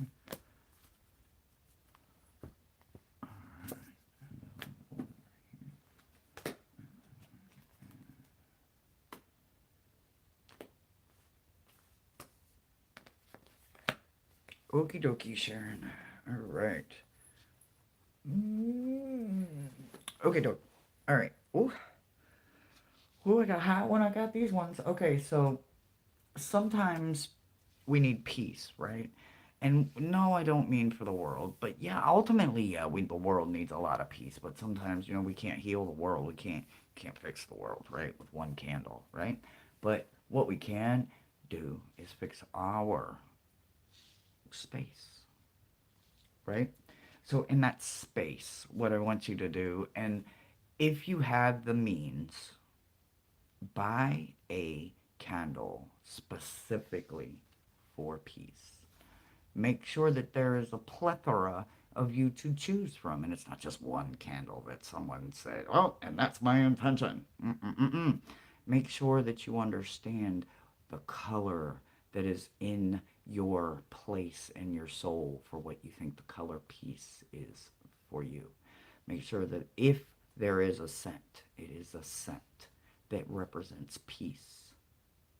Okie dokie, Sharon. All right. Mm. Okay, doke. All right. Ooh. Ooh, I got hot when I got these ones. Okay, so sometimes we need peace, right? And no, I don't mean for the world, but yeah, ultimately, yeah, the world needs a lot of peace. But sometimes, we can't heal the world. We can't fix the world, right, with one candle, right? But what we can do is fix our space, right? So, in that space, what I want you to do, and if you have the means, buy a candle specifically for peace. Make sure that there is a plethora of you to choose from, and it's not just one candle that someone said, oh, and that's my intention. Mm-mm-mm-mm. Make sure that you understand the color that is in your place in your soul for what you think the color peace is for you. Make sure that if there is a scent, it is a scent that represents peace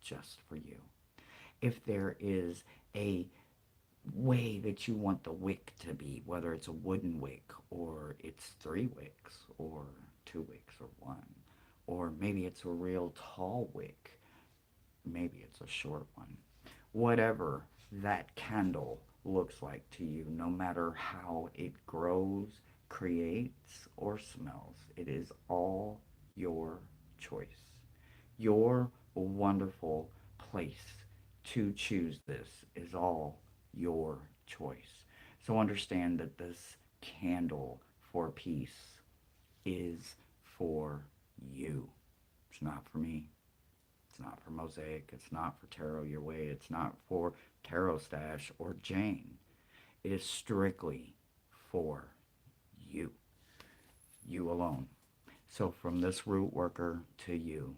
just for you. If there is a way that you want the wick to be, whether it's a wooden wick or it's 3 wicks or 2 wicks or one, or maybe it's a real tall wick, maybe it's a short one. Whatever that candle looks like to you, no matter how it grows, creates, or smells, it is all your choice. Your wonderful place to choose this is all your choice. So understand that this candle for peace is for you. It's not for me. It's not for Mosaic. It's not for Tarot Your Way. It's not for Tarot Stash or Jane. It is strictly for you. You alone. So from this root worker to you,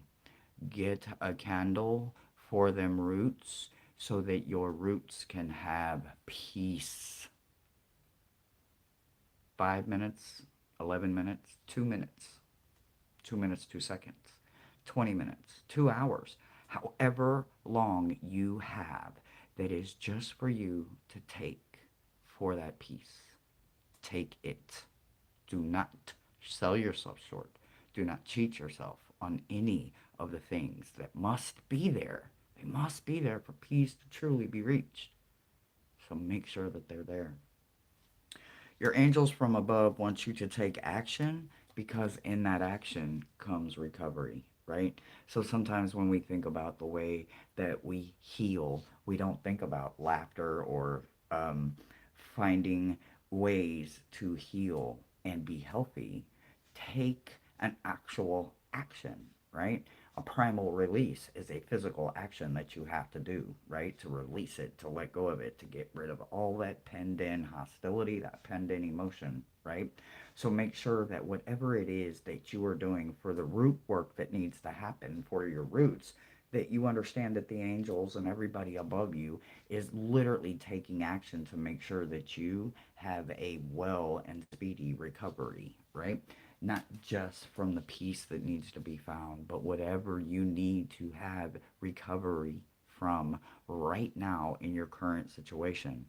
get a candle for them roots so that your roots can have peace. 5 minutes, 11 minutes, 2 minutes, 2 minutes, 2 seconds, 20 minutes, 2 hours, however long you have that is just for you to take for that peace. Take it. Do not sell yourself short. Do not cheat yourself on any of the things that must be there. They must be there for peace to truly be reached. So make sure that they're there. Your angels from above want you to take action because in that action comes recovery, right? So sometimes when we think about the way that we heal, we don't think about laughter or finding ways to heal and be healthy. Take an actual action, right? A primal release is a physical action that you have to do, right? To release it, to let go of it, to get rid of all that penned in hostility, that penned in emotion, right? So make sure that whatever it is that you are doing for the root work that needs to happen for your roots, that you understand that the angels and everybody above you is literally taking action to make sure that you have a well and speedy recovery, right? Not just from the peace that needs to be found, but whatever you need to have recovery from right now in your current situation.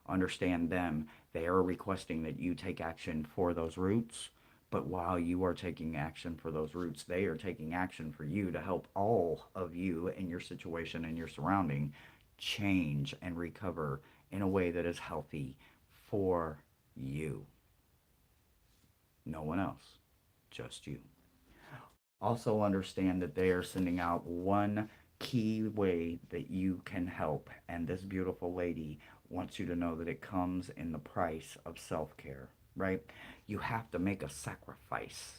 Understand them. They are requesting that you take action for those roots. But while you are taking action for those roots, they are taking action for you to help all of you in your situation and your surrounding change and recover in a way that is healthy for you. No one else, just you. Also, understand that they are sending out one key way that you can help, and this beautiful lady wants you to know that it comes in the price of self care, right? You have to make a sacrifice.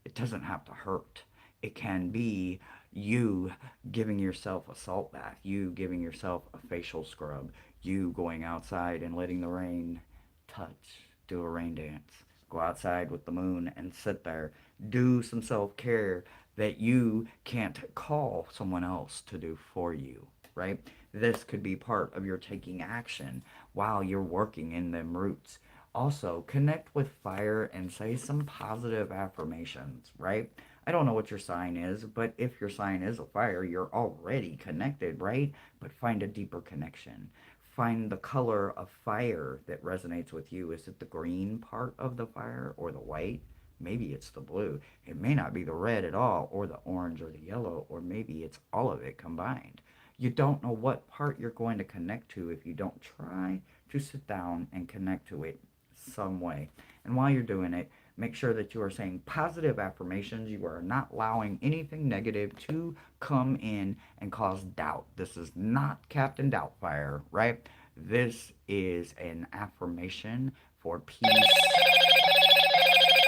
It doesn't have to hurt. It can be you giving yourself a salt bath, you giving yourself a facial scrub, you going outside and letting the rain touch, do a rain dance, go outside with the moon and sit there, do some self care that you can't call someone else to do for you, right? This could be part of your taking action while you're working in them roots. Also, connect with fire and say some positive affirmations, right? I don't know what your sign is, but if your sign is a fire, you're already connected, right? But find a deeper connection. Find the color of fire that resonates with you. Is it the green part of the fire or the white? Maybe it's the blue. It may not be the red at all, or the orange or the yellow, or maybe it's all of it combined. You don't know what part you're going to connect to if you don't try to sit down and connect to it some way. And while you're doing it, make sure that you are saying positive affirmations. You are not allowing anything negative to come in and cause doubt. This is not Captain Doubtfire, right? This is an affirmation for peace.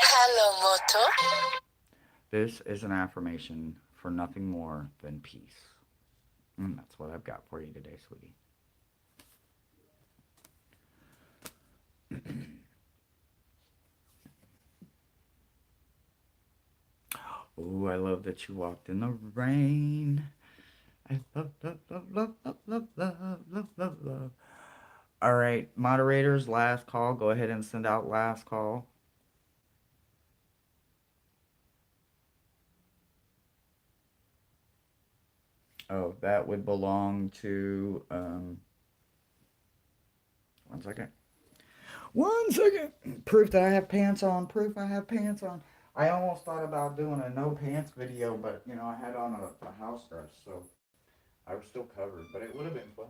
Hello, Moto. This is an affirmation for nothing more than peace. And that's what I've got for you today, sweetie. Oh, I love that you walked in the rain. I love, love, love, love, love, love, love, love, love, love. All right, moderators, last call. Go ahead and send out last call. Oh, that would belong to, 1 second. 1 second. Proof that I have pants on. Proof I have pants on. I almost thought about doing a no pants video, but I had on a house dress, so I was still covered. But it would have been funny.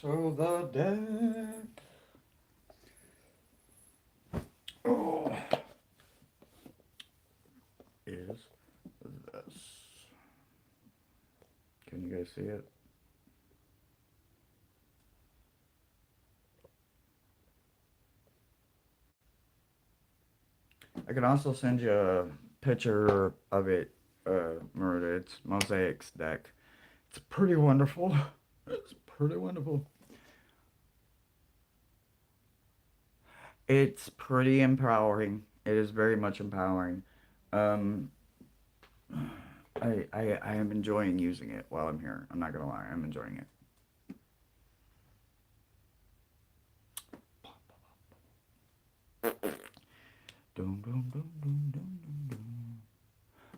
So the deck. Oh, is this? Can you guys see it? I can also send you a picture of it, Murder. It's Mosaic's deck. It's pretty wonderful. It's pretty wonderful. It's pretty empowering. It is very much empowering. Um, I am enjoying using it while I'm here. I'm not gonna lie, I'm enjoying it. Dum, dum, dum, dum, dum, dum, dum.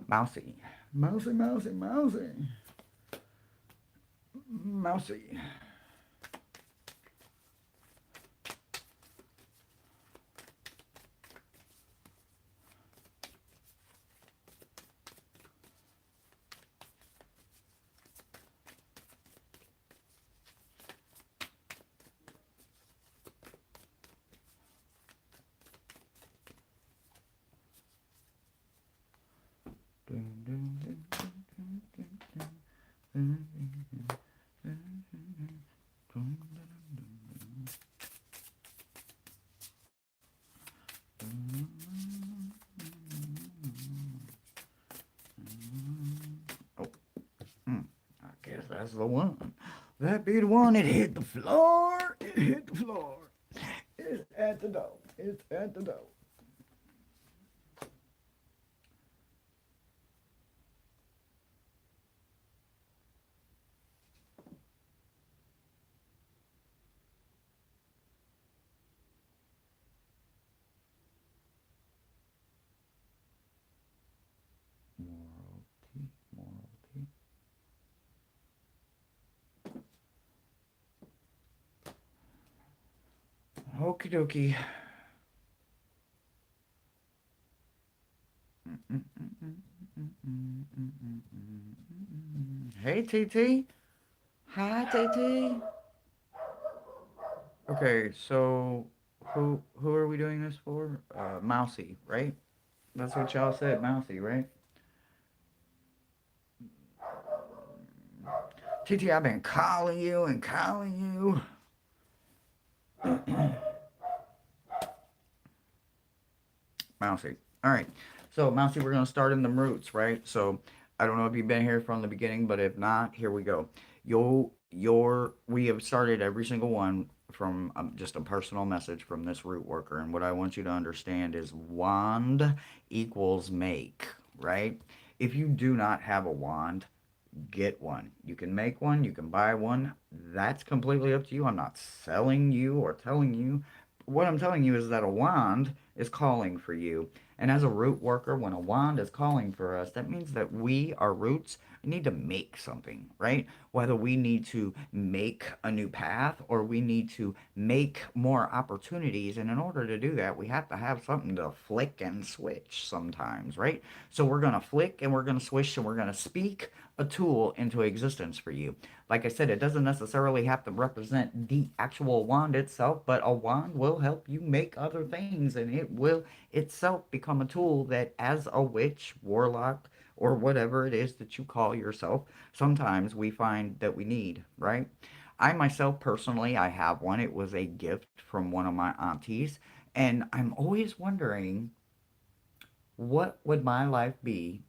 Mousy, mousy, mousy, mousy, mousy. Dum, dum, dum, dum, dum, dum, dum, dum, Oh, I guess that's the one. That be the one. It hit the floor. It hit the floor. It's at the door. It's at the door. Morality, morality. Okie dokie. Hey, TT. Hi, TT. Okay, so who are we doing this for? Mousy, right? That's what y'all said, Mousy, right? TT, I've been calling you and calling you. Mousy. All right. So, Mousy, we're going to start in the roots, right? So, I don't know if you've been here from the beginning, but if not, here we go. We have started every single one from just a personal message from this root worker. And what I want you to understand is wand equals make, right? If you do not have a wand, get one. You can make one, you can buy one. That's completely up to you. I'm not selling you or telling you. What I'm telling you is that a wand is calling for you. And as a root worker, when a wand is calling for us, that means that we, our roots, need to make something, right? Whether we need to make a new path or we need to make more opportunities. And in order to do that, we have to have something to flick and switch sometimes, right? So we're going to flick and we're going to swish and we're going to speak a tool into existence for you. Like I said, it doesn't necessarily have to represent the actual wand itself, but a wand will help you make other things and it will itself become a tool that, as a witch, warlock, or whatever it is that you call yourself, sometimes we find that we need, right? I myself personally, I have one. It was a gift from one of my aunties, and I'm always wondering what would my life be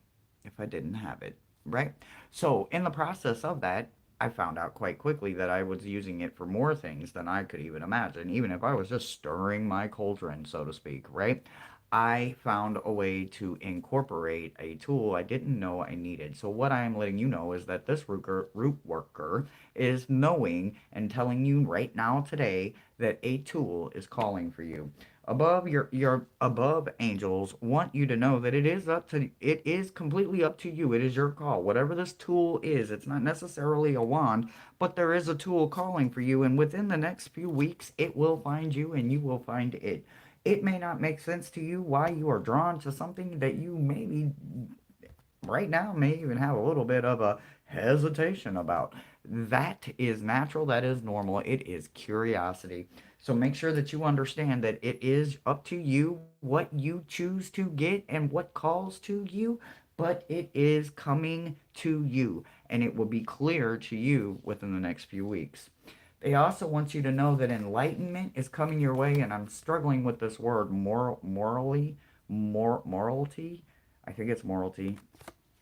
if I didn't have it, right? So, in the process of that, I found out quite quickly that I was using it for more things than I could even imagine, even if I was just stirring my cauldron, so to speak, right? I found a way to incorporate a tool I didn't know I needed. So, what I am letting you know is that this root worker is knowing and telling you right now today that a tool is calling for you. Above your above angels want you to know that it is completely up to you. It is your call. Whatever this tool is, it's not necessarily a wand, but there is a tool calling for you, and within the next few weeks it will find you and you will find it. It may not make sense to you why you are drawn to something that you maybe right now may even have a little bit of a hesitation about. That is natural, that is normal, it is curiosity. So make sure that you understand that it is up to you what you choose to get and what calls to you, but it is coming to you and it will be clear to you within the next few weeks. They also want you to know that enlightenment is coming your way, and I'm struggling with this word morality. I think it's morality.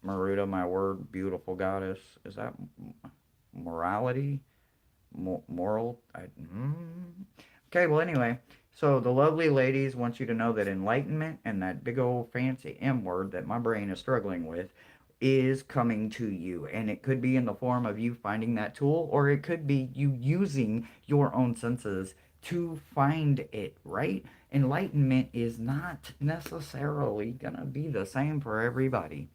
Maruta, my word, beautiful goddess. Is that morality? Moral? Okay, well, anyway. So the lovely ladies want you to know that enlightenment and that big old fancy M word that my brain is struggling with is coming to you. And it could be in the form of you finding that tool, or it could be you using your own senses to find it, right? Enlightenment is not necessarily going to be the same for everybody.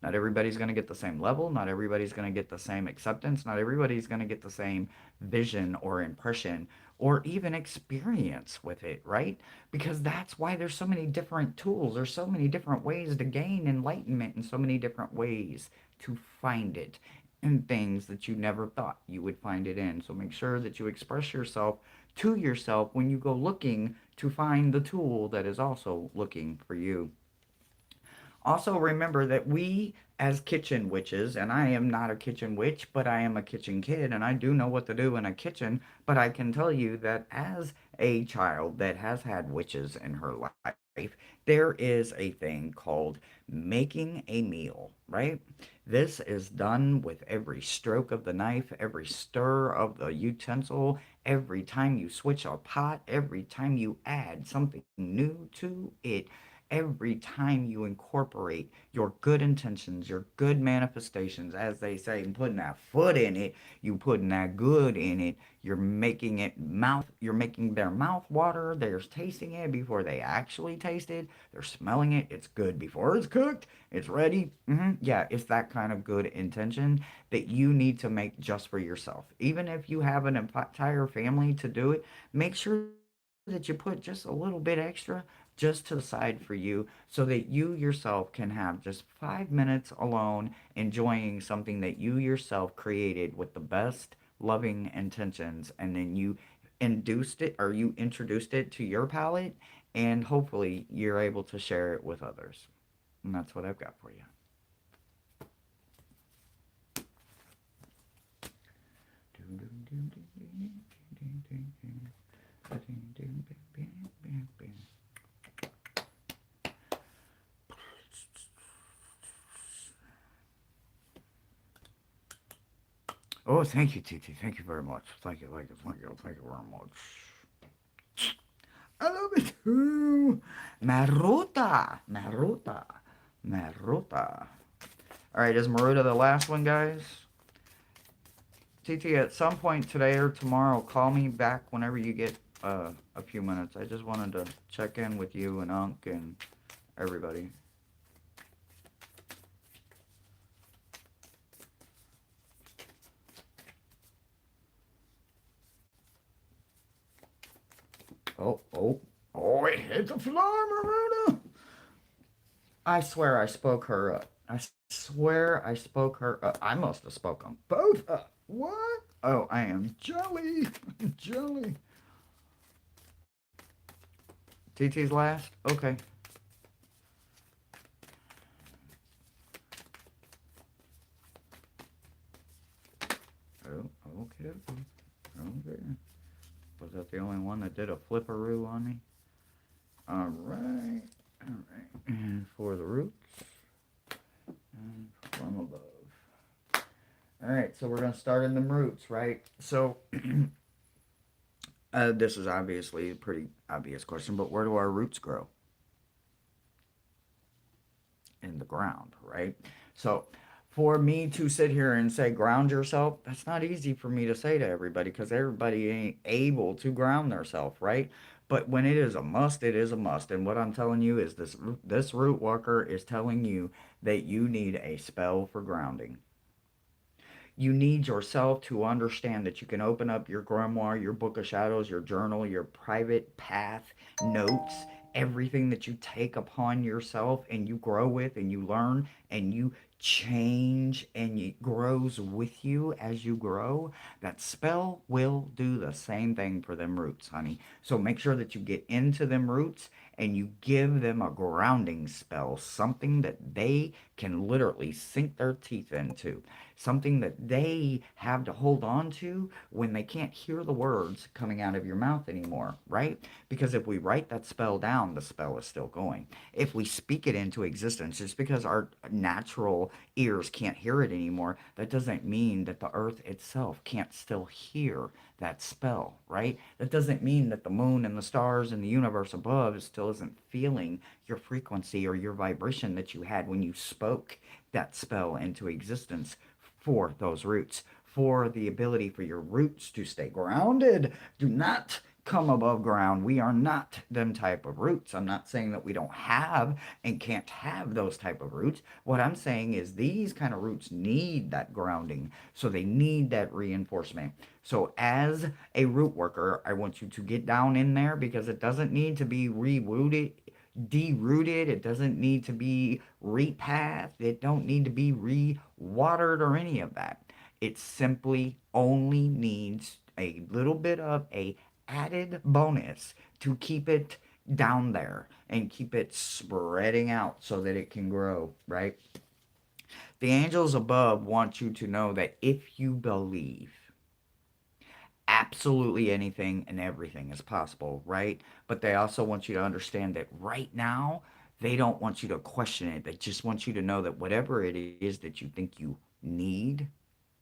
Not everybody's going to get the same level. Not everybody's going to get the same acceptance. Not everybody's going to get the same vision or impression or even experience with it, right? Because that's why there's so many different tools. There's so many different ways to gain enlightenment and so many different ways to find it in things that you never thought you would find it in. So make sure that you express yourself to yourself when you go looking to find the tool that is also looking for you. Also, remember that we, as kitchen witches, and I am not a kitchen witch, but I am a kitchen kid, and I do know what to do in a kitchen. But I can tell you that as a child that has had witches in her life, there is a thing called making a meal, right? This is done with every stroke of the knife, every stir of the utensil, every time you switch a pot, every time you add something new to it, every time you incorporate your good intentions, your good manifestations, as they say, and putting that foot in it, you putting that good in it, you're making their mouth water, they're tasting it before they actually taste it, they're smelling it, it's good before it's cooked, it's ready. Yeah, it's that kind of good intention that you need to make just for yourself. Even if you have an entire family to do it, make sure that you put just a little bit extra just to the side for you so that you yourself can have just 5 minutes alone enjoying something that you yourself created with the best loving intentions, and then you induced it or you introduced it to your palate, and hopefully you're able to share it with others. And that's what I've got for you. Oh, thank you, TT. Thank you very much. Thank you very much. I love it too. Maruta. Maruta. Maruta. All right, is Maruta the last one, guys? TT, at some point today or tomorrow, call me back whenever you get a few minutes. I just wanted to check in with you and Unc everybody. Oh, oh, oh, it hit the floor, Maruna. I swear I spoke her up. I swear I spoke her up. I must have spoken both up. What? Oh, I am jelly. Jelly. TT's last? Okay. Oh, okay. Okay. Was that the only one that did a flipperoo on me? Alright. Alright. And for the roots. And from above. Alright, so we're going to start in the roots, right? So, this is obviously a pretty obvious question, but where do our roots grow? In the ground, right? So for me to sit here and say ground yourself, that's not easy for me to say to everybody because everybody ain't able to ground themselves, right? But when it is a must, it is a must. And what I'm telling you is this root walker is telling you that you need a spell for grounding. You need yourself to understand that you can open up your grimoire, your book of shadows, your journal, your private path notes, everything that you take upon yourself and you grow with and you learn and you change and it grows with you as you grow. That spell will do the same thing for them roots, honey. So make sure that you get into them roots and you give them a grounding spell, something that they can literally sink their teeth into, something that they have to hold on to when they can't hear the words coming out of your mouth anymore, right? Because if we write that spell down, the spell is still going. If we speak it into existence, just because our natural ears can't hear it anymore, that doesn't mean that the earth itself can't still hear that spell, right? That doesn't mean that the moon and the stars and the universe above still isn't feeling your frequency or your vibration that you had when you spoke that spell into existence for those roots, for the ability for your roots to stay grounded. Do not come above ground. We are not them type of roots. I'm not saying that we don't have and can't have those type of roots. What I'm saying is these kind of roots need that grounding. So they need that reinforcement. So as a root worker, I want you to get down in there because it doesn't need to be rooted, derooted. It doesn't need to be repathed. It don't need to be re-watered or any of that. It simply only needs a little bit of a added bonus to keep it down there and keep it spreading out so that it can grow, right? The angels above want you to know that if you believe, absolutely anything and everything is possible, right? But they also want you to understand that right now, they don't want you to question it. They just want you to know that whatever it is that you think you need,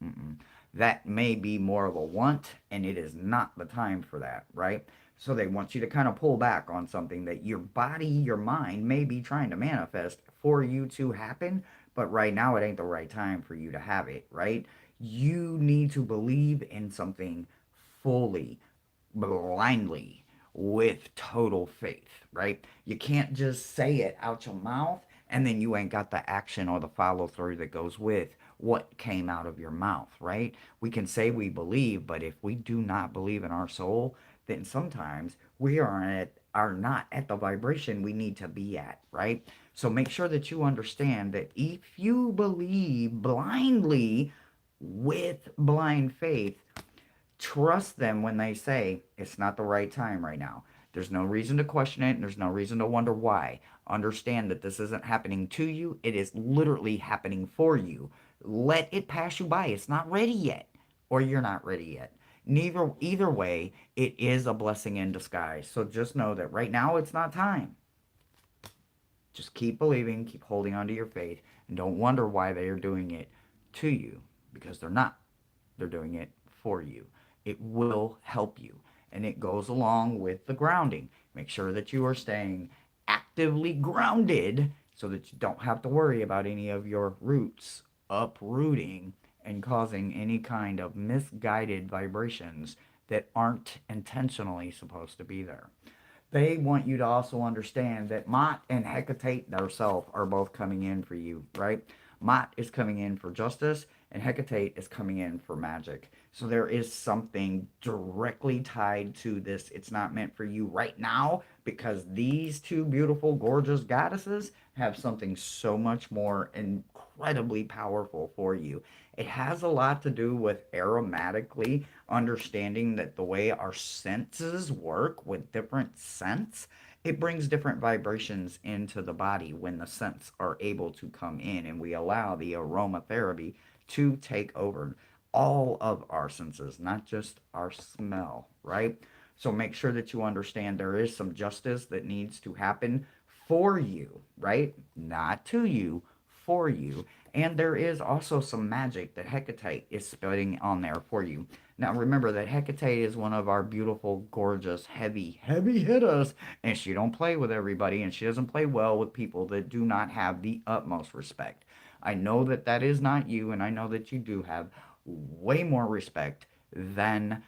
mm-mm, that may be more of a want, and it is not the time for that, right? So they want you to kind of pull back on something that your body, your mind may be trying to manifest for you to happen, but right now it ain't the right time for you to have it, right? You need to believe in something fully, blindly, with total faith, right? You can't just say it out your mouth and then you ain't got the action or the follow through that goes with what came out of your mouth, right? We can say we believe, but if we do not believe in our soul, then sometimes we are not at the vibration we need to be at, right? So make sure that you understand that if you believe blindly with blind faith, trust them when they say it's not the right time right now. There's no reason to question it, and there's no reason to wonder why. Understand that this isn't happening to you, it is literally happening for you. Let it pass you by. It's not ready yet, or you're not ready yet. Either way, it is a blessing in disguise. So just know that right now it's not time. Just keep believing, keep holding on to your faith, and don't wonder why they are doing it to you, because they're not. They're doing it for you. It will help you. And it goes along with the grounding. Make sure that you are staying actively grounded so that you don't have to worry about any of your roots uprooting and causing any kind of misguided vibrations that aren't intentionally supposed to be there. they want you to also understand that Mott and Hecate themselves are both coming in for you, right? Mott is coming in for justice, and Hecate is coming in for magic. So there is something directly tied to this. It's not meant for you right now because these two beautiful, gorgeous goddesses have something so much more incredibly powerful for you. It has a lot to do with aromatically understanding that the way our senses work with different scents, it brings different vibrations into the body when the scents are able to come in and we allow the aromatherapy to take over all of our senses, not just our smell, right? So make sure that you understand there is some justice that needs to happen for you, right? Not to you, for you. And there is also some magic that Hecate is spitting on there for you. Now remember that Hecate is one of our beautiful, gorgeous, heavy hitters, and she don't play with everybody, and she doesn't play well with people that do not have the utmost respect. I know that that is not you, and I know that you do have way more respect than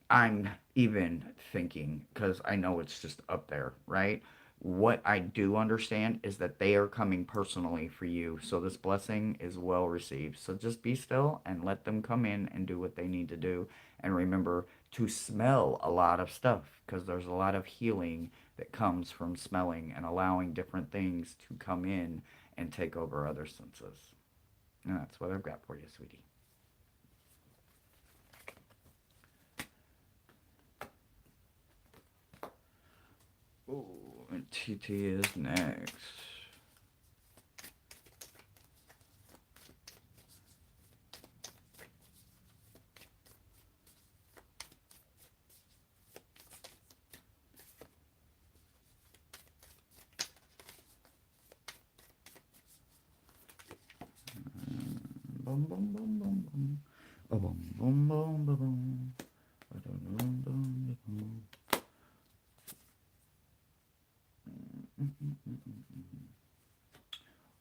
I'm even thinking because I know it's just up there, right? What I do understand is that they are coming personally for you. So this blessing is well received. So just be still and let them come in and do what they need to do. And remember to smell a lot of stuff because there's a lot of healing that comes from smelling and allowing different things to come in and take over other senses. And that's what I've got for you, sweetie. Ooh, and TT is next. Bum bum bum bum bum. Bum bum bum bum bum. Bum bum bum.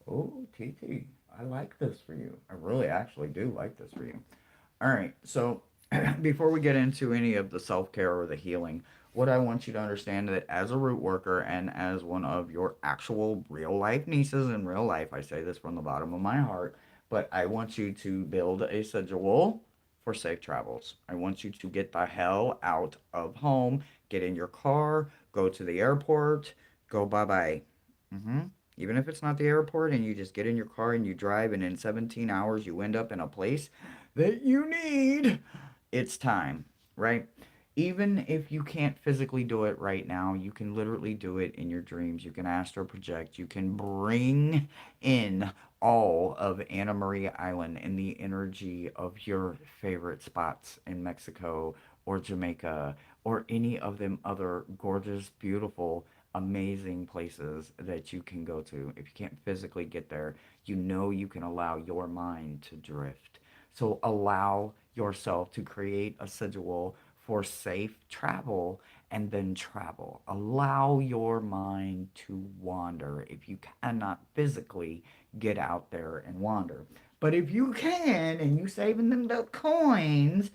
Oh, TT, I like this for you. I really actually do like this for you. All right, so before we get into any of the self care or the healing, what I want you to understand that as a root worker and as one of your actual real life nieces in real life, I say this from the bottom of my heart, but I want you to build a schedule for safe travels. I want you to get the hell out of home, get in your car, go to the airport, go bye bye. Mm-hmm. Even if it's not the airport and you just get in your car and you drive, and in 17 hours you end up in a place that you need, it's time, right? Even if you can't physically do it right now, you can literally do it in your dreams. You can astral project. You can bring in all of Anna Maria Island and the energy of your favorite spots in Mexico or Jamaica or any of them other gorgeous, beautiful, amazing places that you can go to. If you can't physically get there, you know you can allow your mind to drift. So allow yourself to create a schedule for safe travel and then travel. Allow your mind to wander if you cannot physically get out there and wander. But if you can and you saving them the coins,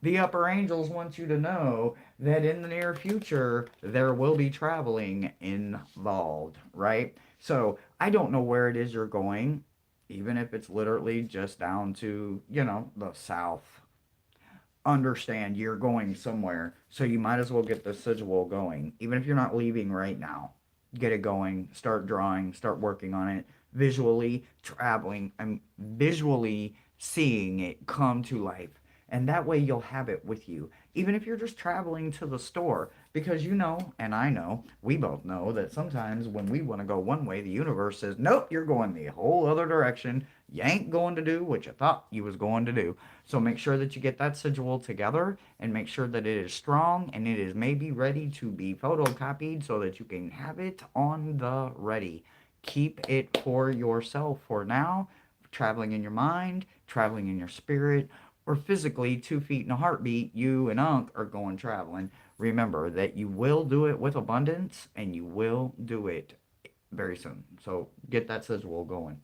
the upper angels want you to know that in the near future there will be traveling involved, right? So I don't know where it is you're going, even if it's literally just down to, the south. Understand you're going somewhere, so you might as well get the schedule going. Even if you're not leaving right now, get it going, start drawing, start working on it, visually traveling, and visually seeing it come to life. And that way you'll have it with you, even if you're just traveling to the store. Because you know, and I know, we both know that sometimes when we want to go one way, the universe says, nope, you're going the whole other direction. You ain't going to do what you thought you was going to do. So make sure that you get that schedule together and make sure that it is strong and it is maybe ready to be photocopied so that you can have it on the ready. Keep it for yourself for now, traveling in your mind, traveling in your spirit, or physically 2 feet in a heartbeat, you and Unc are going traveling. Remember that you will do it with abundance and you will do it very soon. So get that schedule going.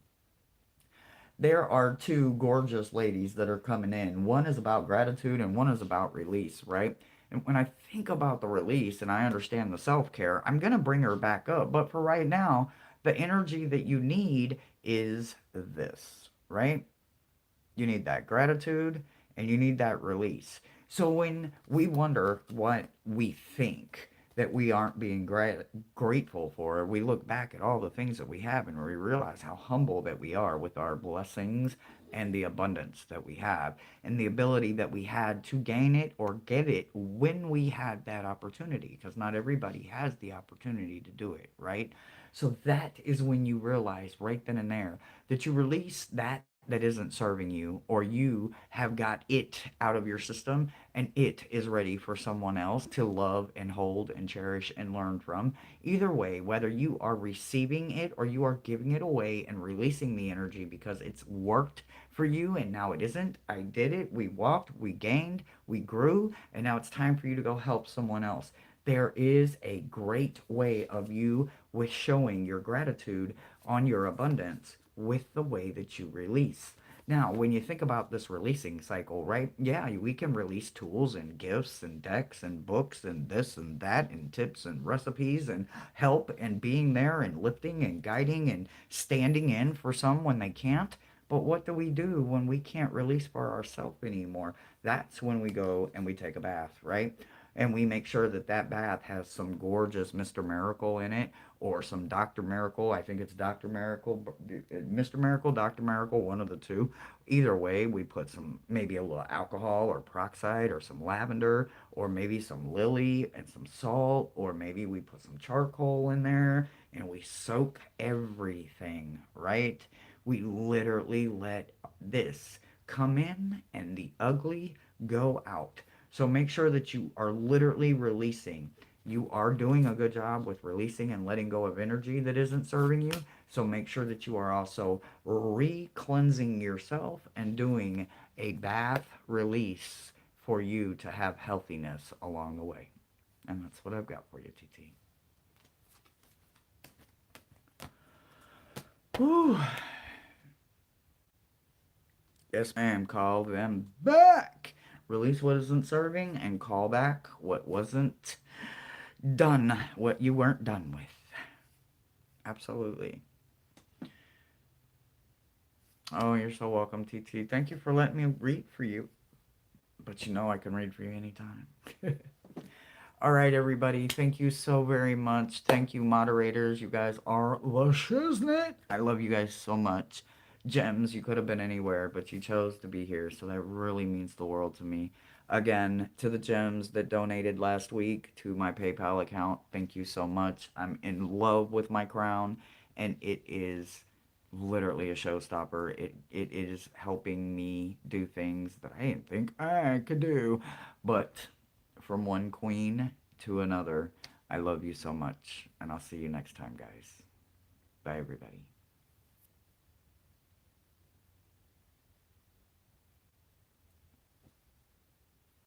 There are two gorgeous ladies that are coming in. One is about gratitude and one is about release, right? And when I think about the release and I understand the self care, I'm going to bring her back up. But for right now, the energy that you need is this, right? You need that gratitude and you need that release. So when we wonder what we think that we aren't being grateful for, we look back at all the things that we have and we realize how humble that we are with our blessings and the abundance that we have and the ability that we had to gain it or get it when we had that opportunity, because not everybody has the opportunity to do it, right? So that is when you realize right then and there that you release that isn't serving you, or you have got it out of your system and it is ready for someone else to love and hold and cherish and learn from. Either way, whether you are receiving it or you are giving it away and releasing the energy because it's worked for you and now it isn't, I did it, we walked, we gained, we grew, and now it's time for you to go help someone else. There is a great way of you with showing your gratitude on your abundance with the way that you release. Now, when you think about this releasing cycle, right? Yeah, we can release tools and gifts and decks and books and this and that and tips and recipes and help and being there and lifting and guiding and standing in for some when they can't. But what do we do when we can't release for ourselves anymore? That's when we go and we take a bath, right? And we make sure that that bath has some gorgeous Mr. Miracle in it or some Dr. Miracle. I think it's Dr. Miracle, Mr. Miracle, Dr. Miracle, one of the two. Either way, we put some, maybe a little alcohol or peroxide or some lavender or maybe some lily and some salt, or maybe we put some charcoal in there and we soak everything, right? We literally let this come in and the ugly go out. So make sure that you are literally releasing. You are doing a good job with releasing and letting go of energy that isn't serving you. So make sure that you are also re-cleansing yourself and doing a bath release for you to have healthiness along the way. And that's what I've got for you, TT. Whew. Yes, ma'am. Call them back. Release what isn't serving and call back what wasn't done, what you weren't done with. Absolutely. Oh, you're so welcome, TT. Thank you for letting me read for you. But you know I can read for you anytime. All right, everybody. Thank you so very much. Thank you, moderators. You guys are the shiznit. I love you guys so much. Gems, you could have been anywhere, but you chose to be here, so that really means the world to me. Again, to the gems that donated last week to my PayPal account, thank you so much. I'm in love with my crown, and it is literally a showstopper. It is helping me do things that I didn't think I could do, but from one queen to another. I love you so much, and I'll see you next time, guys. Bye, everybody.